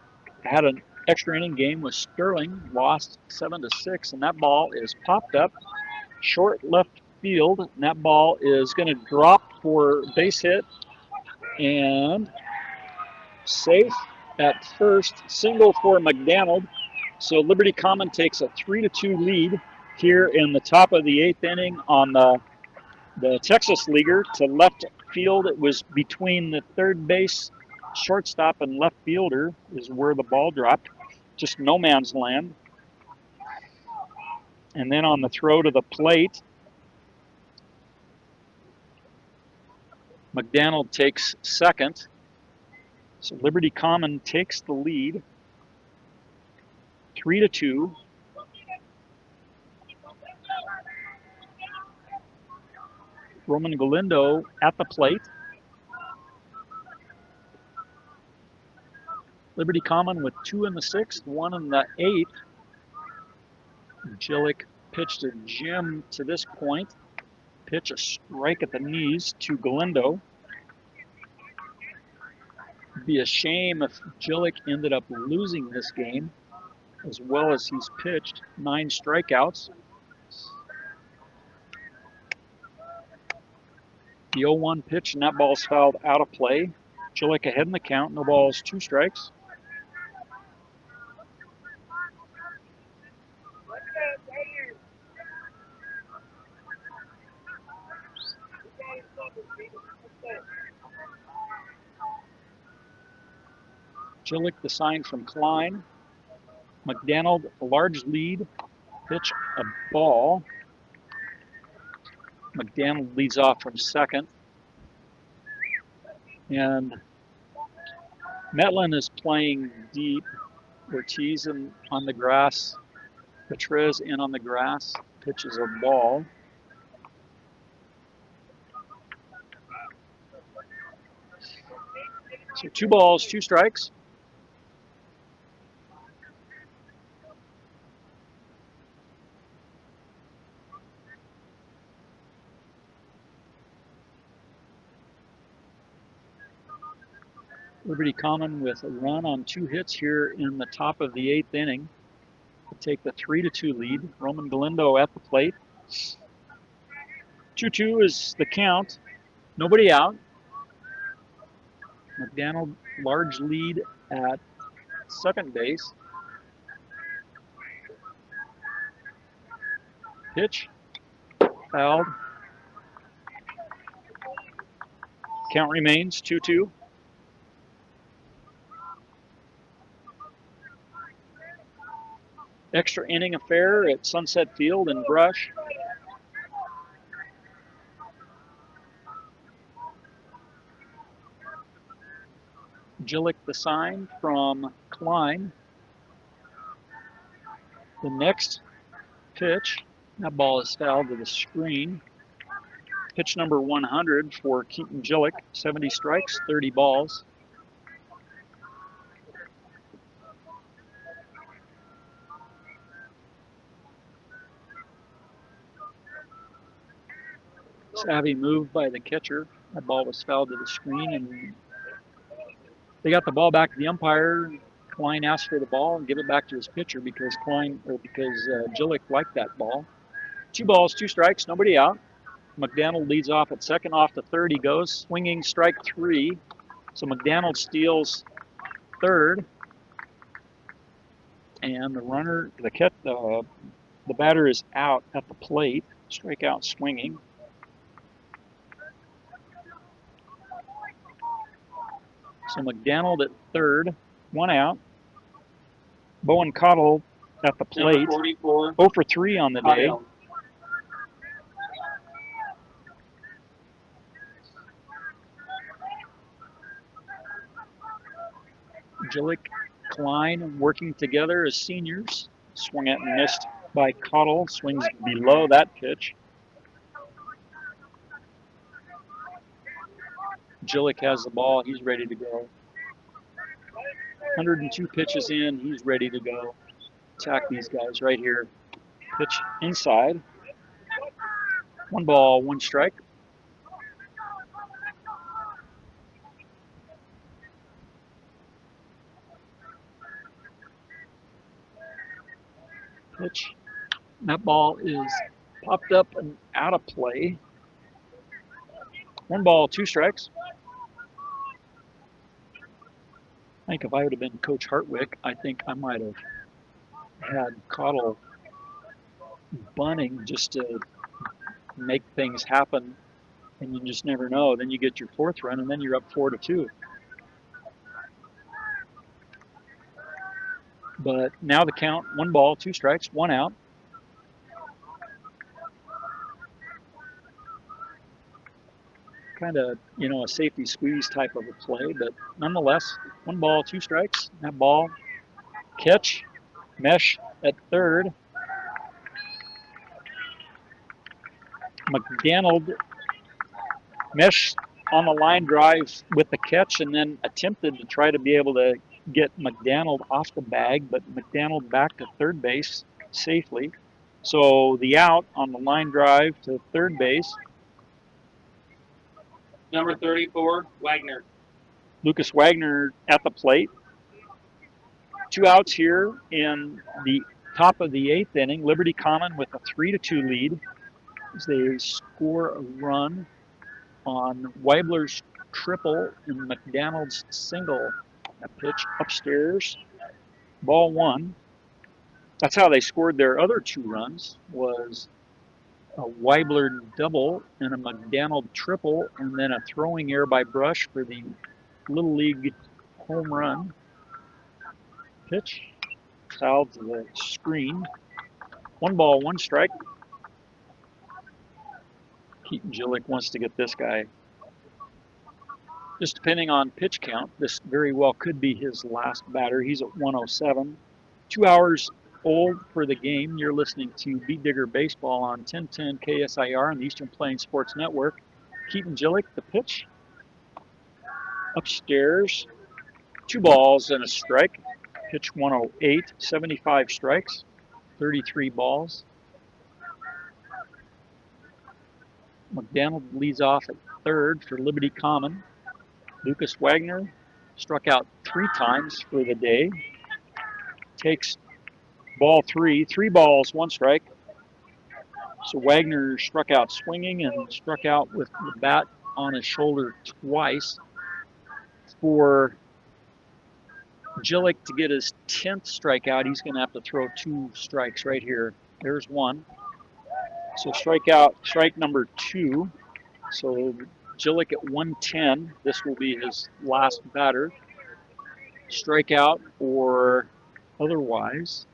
had an extra inning game with Sterling. Lost 7-6. And that ball is popped up. Short left field. And that ball is going to drop for base hit. And safe at first. Single for McDaniel. So Liberty Common takes a 3-2 lead here in the top of the 8th inning on the Texas Leaguer to left field. It was between the third base, shortstop, and left fielder is where the ball dropped. Just no man's land. And then on the throw to the plate, McDaniel takes second. So Liberty Common takes the lead. 3-2. Roman Galindo at the plate. Liberty Common with 2 in the 6th, 1 in the 8th. Gillick pitched to Jim to this point. Pitch a strike at the knees to Galindo. It'd be a shame if Gillick ended up losing this game, as well as he's pitched 9 strikeouts. The 0-1 pitch, and that ball's fouled out of play. Gillick ahead in the count, no balls, 2 strikes. Gillick, the sign from Klein. McDaniel, a large lead. Pitch a ball. McDaniel leads off from second. And Metlin is playing deep. Ortiz on the grass. Petrez in on the grass. Pitches a ball. So 2 balls, 2 strikes. Liberty Common with a run on 2 hits here in the top of the 8th inning to take the 3-2 lead. Roman Galindo at the plate. 2-2 is the count. Nobody out. McDaniel, large lead at second base. Pitch. Fouled. Count remains 2-2. Extra inning affair at Sunset Field in Brush. Gillick the sign from Klein. The next pitch, that ball is fouled to the screen. Pitch number 100 for Keaton Gillick, 70 strikes, 30 balls. Savvy move by the catcher. That ball was fouled to the screen, and they got the ball back to the umpire. Klein asked for the ball and give it back to his pitcher because Gillick liked that ball. 2 balls, 2 strikes, nobody out. McDaniel leads off at second. Off to third he goes, swinging strike 3. So McDaniel steals third, and the batter is out at the plate. Strikeout swinging. So McDaniel at third, 1 out. Bowen Cottle at the plate, 44. 0 for 3 on the day. Gillick, Klein working together as seniors. Swung at and missed by Cottle. Swings below that pitch. Gillick has the ball. He's ready to go. 102 pitches in. He's ready to go. Attack these guys right here. Pitch inside. 1 ball, 1 strike. Pitch. That ball is popped up and out of play. 1 ball, 2 strikes. I think if I would have been Coach Hartwick, I think I might have had Cottle bunting just to make things happen, and you just never know. Then you get your 4th run, and then you're up 4-2. But now the count, 1 ball, 2 strikes, 1 out. Kind of, a safety squeeze type of a play, but nonetheless, 1 ball, 2 strikes. That ball, catch, mesh at third. McDaniel meshed on the line drive with the catch and then attempted to try to be able to get McDaniel off the bag, but McDaniel back to third base safely. So the out on the line drive to third base. Number 34, Wagner. Lucas Wagner at the plate. 2 outs here in the top of the 8th inning. Liberty Common with a 3-2 lead as they score a run on Weibler's triple and McDaniel's single. A pitch upstairs, ball 1. That's how they scored their other 2 runs, was a Weibler double and a McDaniel triple, and then a throwing error by Brush for the Little League home run. Pitch, fouled to the screen. 1 ball, 1 strike. Keaton Gillick wants to get this guy. Just depending on pitch count, this very well could be his last batter. He's at 107. 2 hours old for the game. You're listening to Beat Digger Baseball on 1010 KSIR and the Eastern Plains Sports Network. Keaton Gillick, the pitch. Upstairs, 2 balls and a strike. Pitch 108, 75 strikes, 33 balls. McDaniel leads off at third for Liberty Common. Lucas Wagner struck out 3 times for the day. Takes ball 3, 3 balls, 1 strike. So Wagner struck out swinging and struck out with the bat on his shoulder twice. For Gillick to get his 10th strikeout, he's going to have to throw 2 strikes right here. There's 1. So strike number 2. So Gillick at 110. This will be his last batter. Strikeout or otherwise.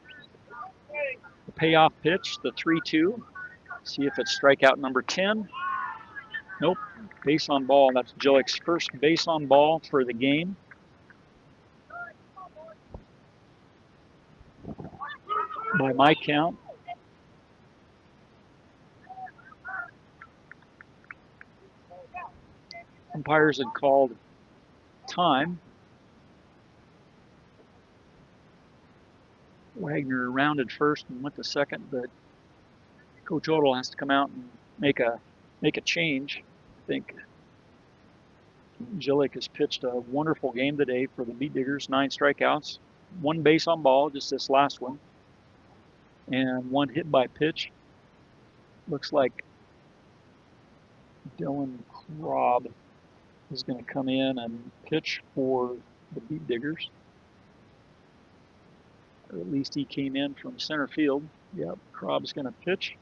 The payoff pitch, the 3-2. See if it's strikeout number 10. Nope. Base on ball. That's Gillick's first base on ball for the game. By my count, umpires had called time. Wagner rounded first and went to second, but Coach Odell has to come out and make a change. I think Gillick has pitched a wonderful game today for the Beet Diggers. 9 strikeouts, 1 base on ball, just this last one, and 1 hit by pitch. Looks like Dylan Krob is going to come in and pitch for the Beet Diggers. Or at least he came in from center field. Yep, Krob's going to pitch.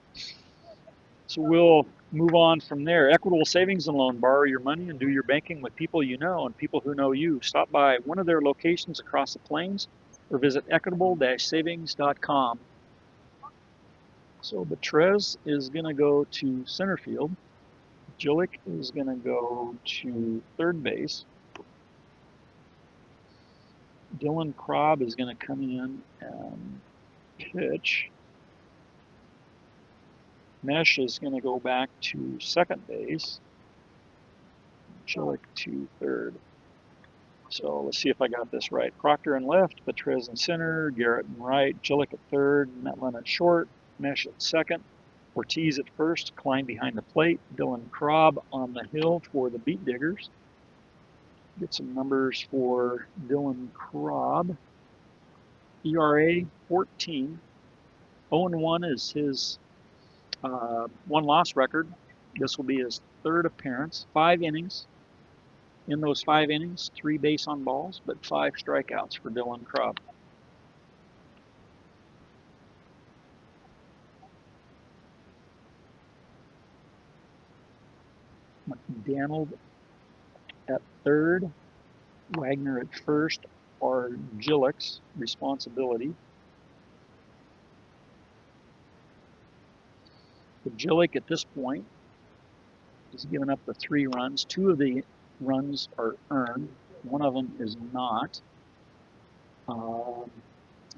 So we'll move on from there. Equitable Savings and Loan. Borrow your money and do your banking with people you know and people who know you. Stop by one of their locations across the plains or visit equitable-savings.com. So Betrez is going to go to center field. Gillick is going to go to third base. Dylan Krob is going to come in and pitch. Mesh is going to go back to second base. Gillick to third. So let's see if I got this right. Proctor in left, Betrez in center, Garrett in right, Gillick at third, Metlin at short, Mesh at second, Ortiz at first, Klein behind the plate, Dylan Krob on the hill for the Beet Diggers. Get some numbers for Dylan Krob. ERA 14. 0-1 is his 1-loss record. This will be his 3rd appearance. 5 innings. In those 5 innings, 3 base on balls, but 5 strikeouts for Dylan Krob. McDaniel at third, Wagner at first are Gillick's responsibility. The Gillick at this point has given up the 3 runs. 2 of the runs are earned. 1 of them is not. 9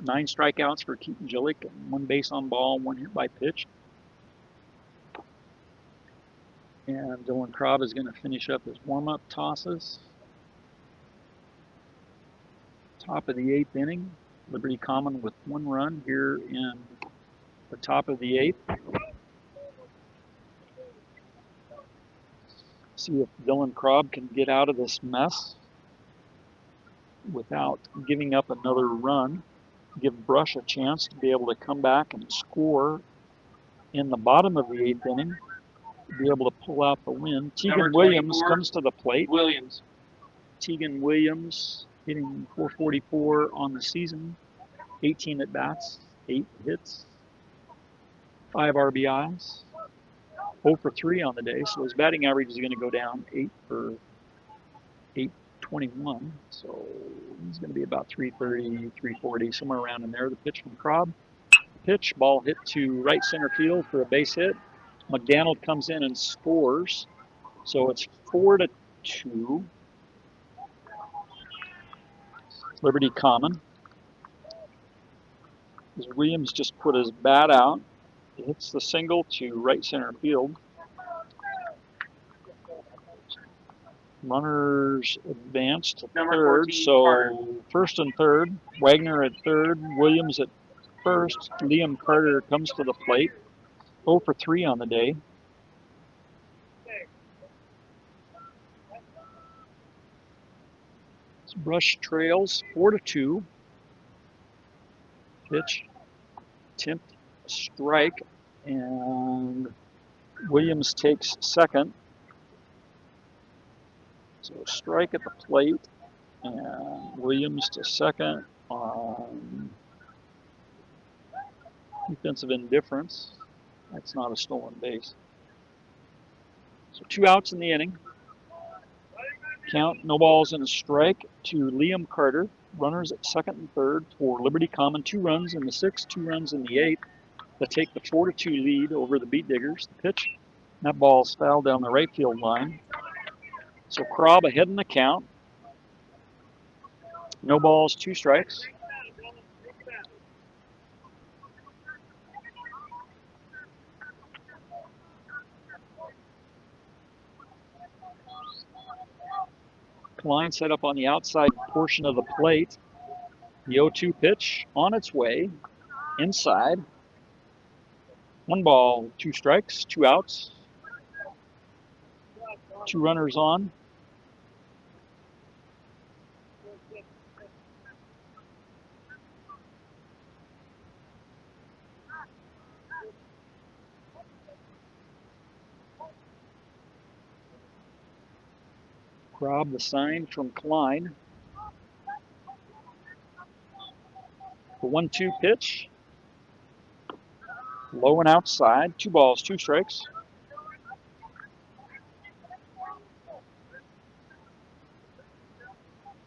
strikeouts for Keaton Gillick, and 1 base on ball, 1 hit by pitch. And Dylan Krob is going to finish up his warm-up tosses. Top of the 8th inning. Liberty Common with 1 run here in the top of the 8th. See if Dylan Krob can get out of this mess without giving up another run. Give Brush a chance to be able to come back and score in the bottom of the 8th inning. Be able to pull out the win. Tegan Williams comes to the plate. Tegan Williams hitting .444 on the season. 18 at bats, 8 hits, 5 RBIs. 0 for 3 on the day, so his batting average is going to go down 8 for 821. So he's going to be about 330, 340, somewhere around in there. The pitch from Krob. Pitch, ball hit to right center field for a base hit. McDaniel comes in and scores. So it's 4-2. Liberty Common. As Williams just put his bat out. He hits the single to right center field. Runners advance to third. So first and third. Wagner at third. Williams at first. Liam Carter comes to the plate. 0 for 3 on the day. Brush trails 4-2. Pitch, attempt, strike, and Williams takes second. So strike at the plate, and Williams to second on defensive indifference. That's not a stolen base. So 2 outs in the inning. Count, no balls and a strike to Liam Carter. Runners at second and third for Liberty Common. 2 runs in the 6th, 2 runs in the 8th. They take the 4-2 lead over the Beat Diggers. The pitch, that ball's fouled down the right field line. So Krob ahead in the count. No balls, 2 strikes. Klein set up on the outside portion of the plate. The 0-2 pitch on its way, inside. 1 ball, 2 strikes, 2 outs. 2 runners on. Krob, the sign from Klein. The 1-2 pitch. Low and outside. 2 balls, 2 strikes.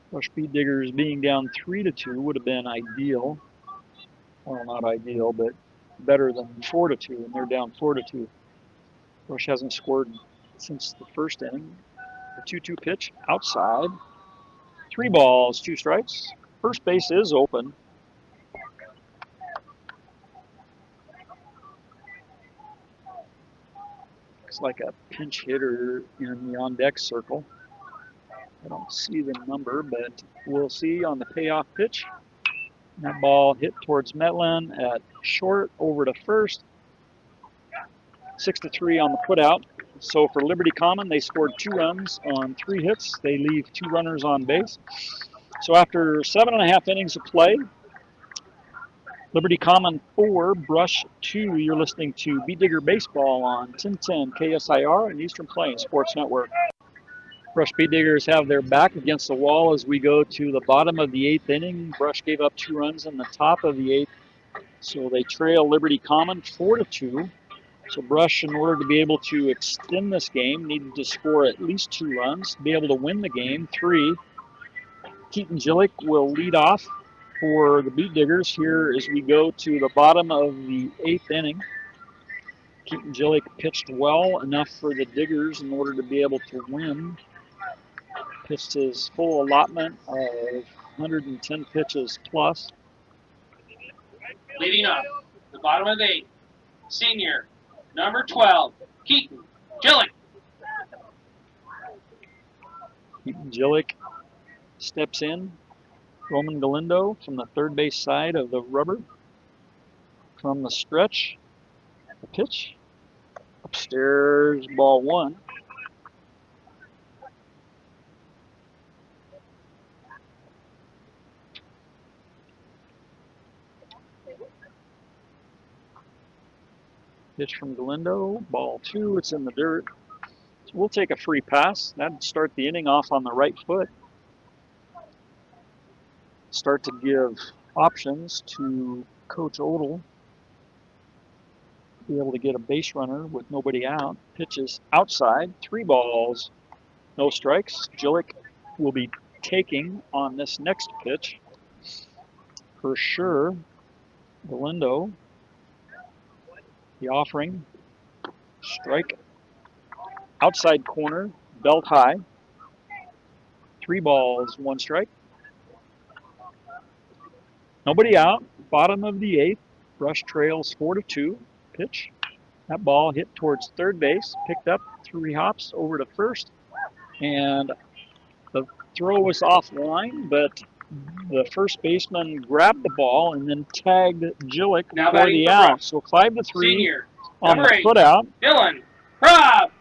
Brush Beat Diggers being down 3-2 would have been ideal. Well, not ideal, but better than 4-2, and they're down 4-2. Brush hasn't scored since the first inning. The 2-2 pitch outside. 3 balls, 2 strikes. First base is open. Looks like a pinch hitter in the on-deck circle. I don't see the number, but we'll see on the payoff pitch. That ball hit towards Metlin at short, over to first. 6-3 on the putout. So for Liberty Common, they scored 2 runs on 3 hits. They leave 2 runners on base. So after 7.5 innings of play, Liberty Common 4, Brush 2. You're listening to Beat Digger Baseball on 1010 KSIR and Eastern Plains Sports Network. Brush Beat Diggers have their back against the wall as we go to the bottom of the 8th inning. Brush gave up 2 runs in the top of the 8th, so they trail Liberty Common 4-2. So Brush, in order to be able to extend this game, needed to score at least 2 runs to be able to win the game, 3. Keaton Gillick will lead off for the Beat Diggers here as we go to the bottom of the 8th inning. Keaton Gillick pitched well enough for the Diggers in order to be able to win. Pitched his full allotment of 110 pitches plus. Leading up, the bottom of the 8th, senior, number 12, Keaton Gillick. Keaton Gillick steps in. Roman Galindo from the third base side of the rubber. From the stretch, the pitch. Upstairs, ball 1. Pitch from Galindo, ball 2, it's in the dirt. So we'll take a free pass. That'd start the inning off on the right foot. Start to give options to Coach Odell. Be able to get a base runner with nobody out. Pitches outside, 3 balls, no strikes. Gillick will be taking on this next pitch. For sure, Galindo. The offering, strike, outside corner, belt high. 3 balls, 1 strike. Nobody out, bottom of the 8th. Brush trails 4-2. Pitch. That ball hit towards third base, picked up 3 hops over to first. And the throw was offline, but the first baseman grabbed the ball and then tagged Gillick Now for the out. Brush. So 5-3 Senior, on number the 8, putout. Dylan Krob.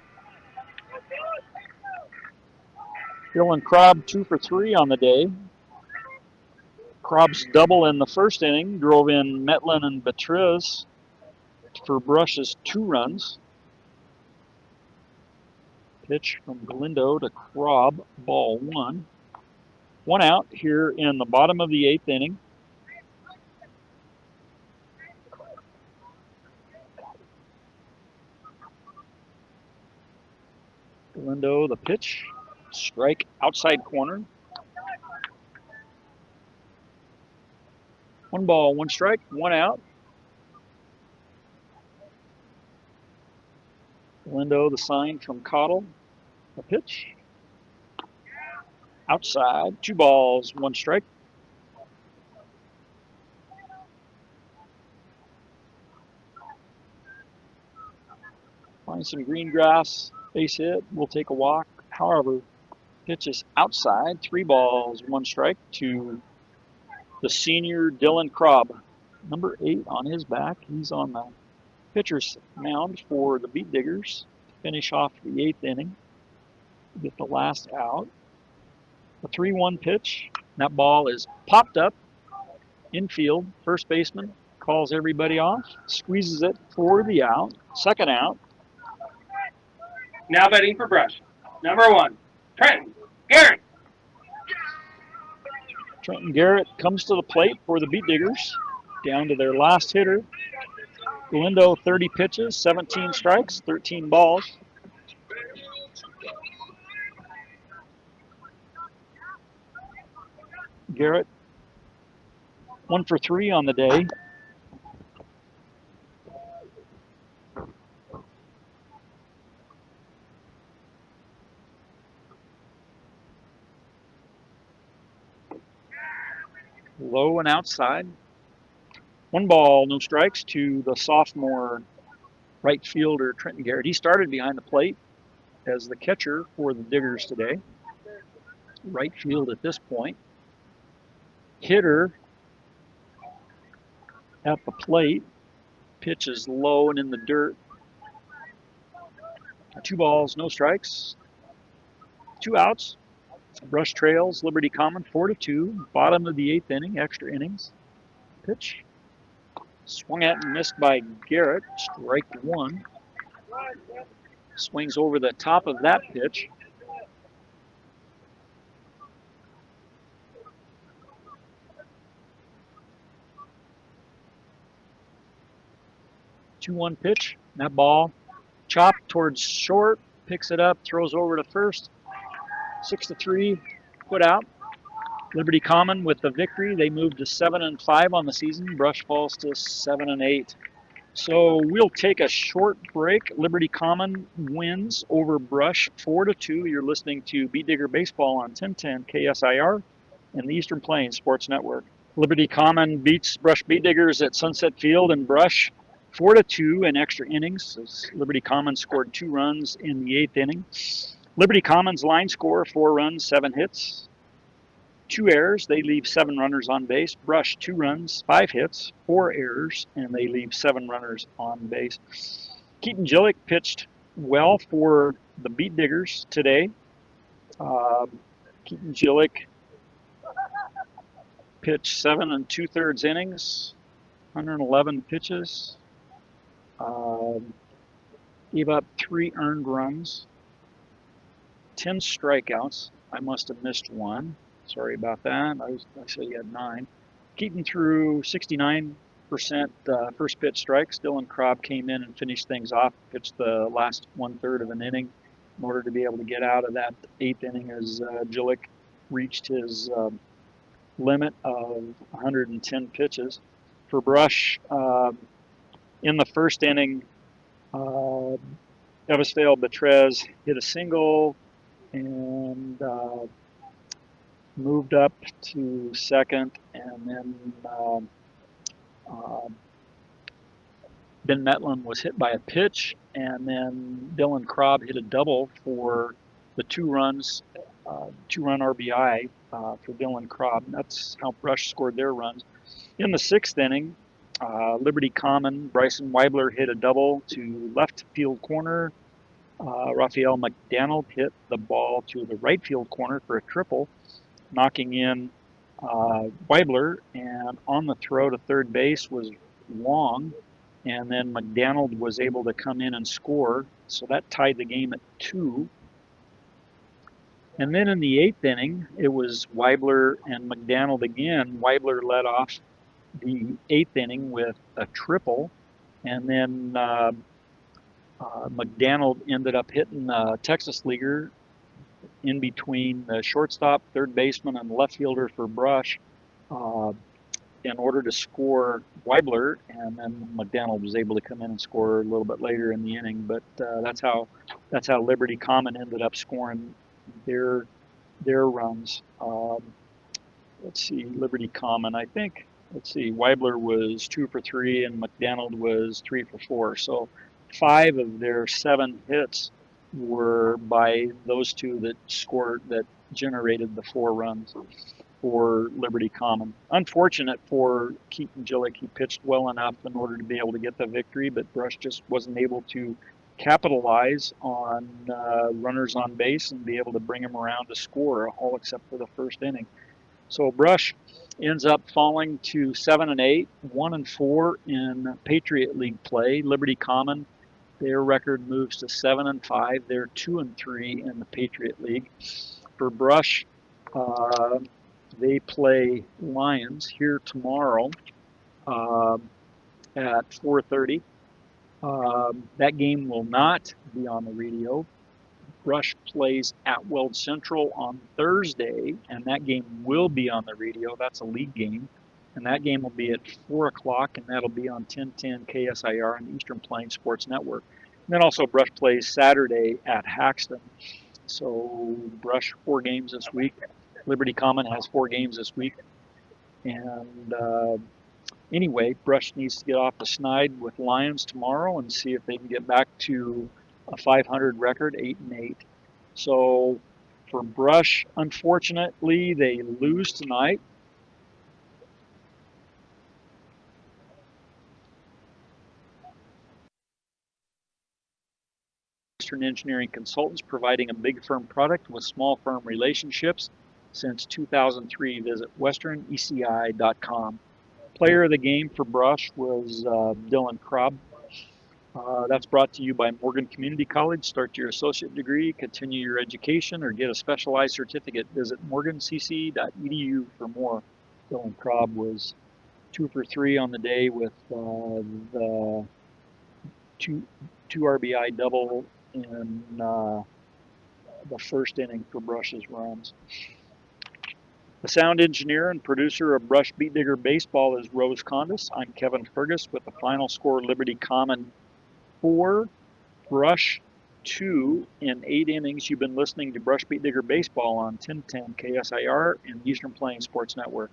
Dylan Krob 2 for 3 on the day. Krob's double in the first inning drove in Metlin and Betriz for Brush's 2 runs. Pitch from Galindo to Krob, ball 1. 1 out here in the bottom of the 8th inning. Galindo, the pitch, strike outside corner. 1 ball, 1 strike, 1 out. Galindo, the sign from Cottle, the pitch, outside, 2 balls, 1 strike. Find some green grass, base hit, we'll take a walk. However, pitch is outside, 3 balls, 1 strike to the senior Dylan Krob. Number 8 on his back. He's on the pitcher's mound for the Beet Diggers to finish off the 8th inning. Get the last out. A 3-1 pitch. That ball is popped up infield. First baseman calls everybody off, squeezes it for the out. Second out. Now batting for Brush. Number 1, Trenton Garrett. Trenton Garrett comes to the plate for the Beet Diggers. Down to their last hitter. Galindo, 30 pitches, 17 strikes, 13 balls. Garrett, 1 for 3 on the day. Low and outside. 1 ball, no strikes to the sophomore right fielder, Trenton Garrett. He started behind the plate as the catcher for the Diggers today. Right field at this point. Hitter at the plate. Pitch is low and in the dirt. 2 balls, no strikes. 2 outs. Brush trails Liberty Common 4-2. Bottom of the 8th inning, extra innings. Pitch. Swung at and missed by Garrett. Strike 1. Swings over the top of that pitch. Two-one pitch. That ball chopped towards short. Picks it up, throws over to first. 6-3, put out. Liberty Common with the victory. They moved to 7-5 on the season. Brush falls to 7-8. So we'll take a short break. Liberty Common wins over Brush 4-2. You're listening to Beet Digger Baseball on 1010 KSIR and the Eastern Plains Sports Network. Liberty Common beats Brush Beet Diggers at Sunset Field, and Brush 4-2 in extra innings. As Liberty Common scored 2 runs in the 8th inning. Liberty Common's line score, 4 runs, 7 hits, 2 errors. They leave 7 runners on base. Brush, 2 runs, 5 hits, 4 errors, and they leave 7 runners on base. Keaton Gillick pitched well for the Beet Diggers today. Keaton Gillick pitched 7 2/3 innings, 111 pitches, gave up 3 earned runs, 10 strikeouts. I must have missed 1. Sorry about that. I said he had 9. Keaton threw 69% first pitch strikes. Dylan Krob came in and finished things off, pitched the last 1/3 of an inning in order to be able to get out of that 8th inning as Gillick reached his limit of 110 pitches. For Brush, in the first inning, Evisvale Betrez hit a single and moved up to second, and then Ben Metlin was hit by a pitch, and then Dylan Krob hit a double for the 2-run RBI for Dylan Krob. That's how Brush scored their runs. In the 6th inning, Liberty Common, Bryson Weibler hit a double to left field corner. Raphael McDonald hit the ball to the right field corner for a triple, knocking in Weibler, and on the throw to third base was Long, and then McDonald was able to come in and score, so that tied the game at 2. And then in the 8th inning, it was Weibler and McDonald again. Weibler led off the 8th inning with a triple, and then McDonald ended up hitting a Texas leaguer in between the shortstop, third baseman, and left fielder for Brush in order to score Weibler, and then McDonald was able to come in and score a little bit later in the inning. But that's how Liberty Common ended up scoring their runs. Let's see, Liberty Common, I think. Let's see, Weibler was 2 for 3 and McDonald was 3 for 4. So 5 of their 7 hits were by those two that generated the 4 runs for Liberty Common. Unfortunate for Keaton Gillick. He pitched well enough in order to be able to get the victory, but Brush just wasn't able to capitalize on runners on base and be able to bring them around to score, all except for the first inning. So Brush ends up falling to 7-8, 1-4 in Patriot League play. Liberty Common, their record moves to 7-5. They're 2-3 in the Patriot League. For Brush, they play Lions here tomorrow at 4:30. That game will not be on the radio. Brush plays at Weld Central on Thursday, and that game will be on the radio. That's a league game, and that game will be at 4 o'clock, and that'll be on 1010 KSIR and Eastern Plains Sports Network. And then also Brush plays Saturday at Haxton. So Brush 4 games this week. Liberty Common has 4 games this week. And anyway, Brush needs to get off the snide with Lions tomorrow and see if they can get back to a 500 record, 8-8. So for Brush, unfortunately, they lose tonight. Western Engineering Consultants, providing a big firm product with small firm relationships since 2003. Visit westerneci.com. Player of the game for Brush was Dylan Krob. That's brought to you by Morgan Community College. Start your associate degree, continue your education, or get a specialized certificate. Visit morgancc.edu for more. Dylan Krob was 2 for 3 on the day with the two RBI double in the first inning for Brush's runs. The sound engineer and producer of Brush Beat Digger Baseball is Rose Condis. I'm Kevin Fergus with the final score: Liberty Common 4, Brush 2 in 8 innings. You've been listening to Brush Beat Digger Baseball on 1010 KSIR and Eastern Plains Sports Network.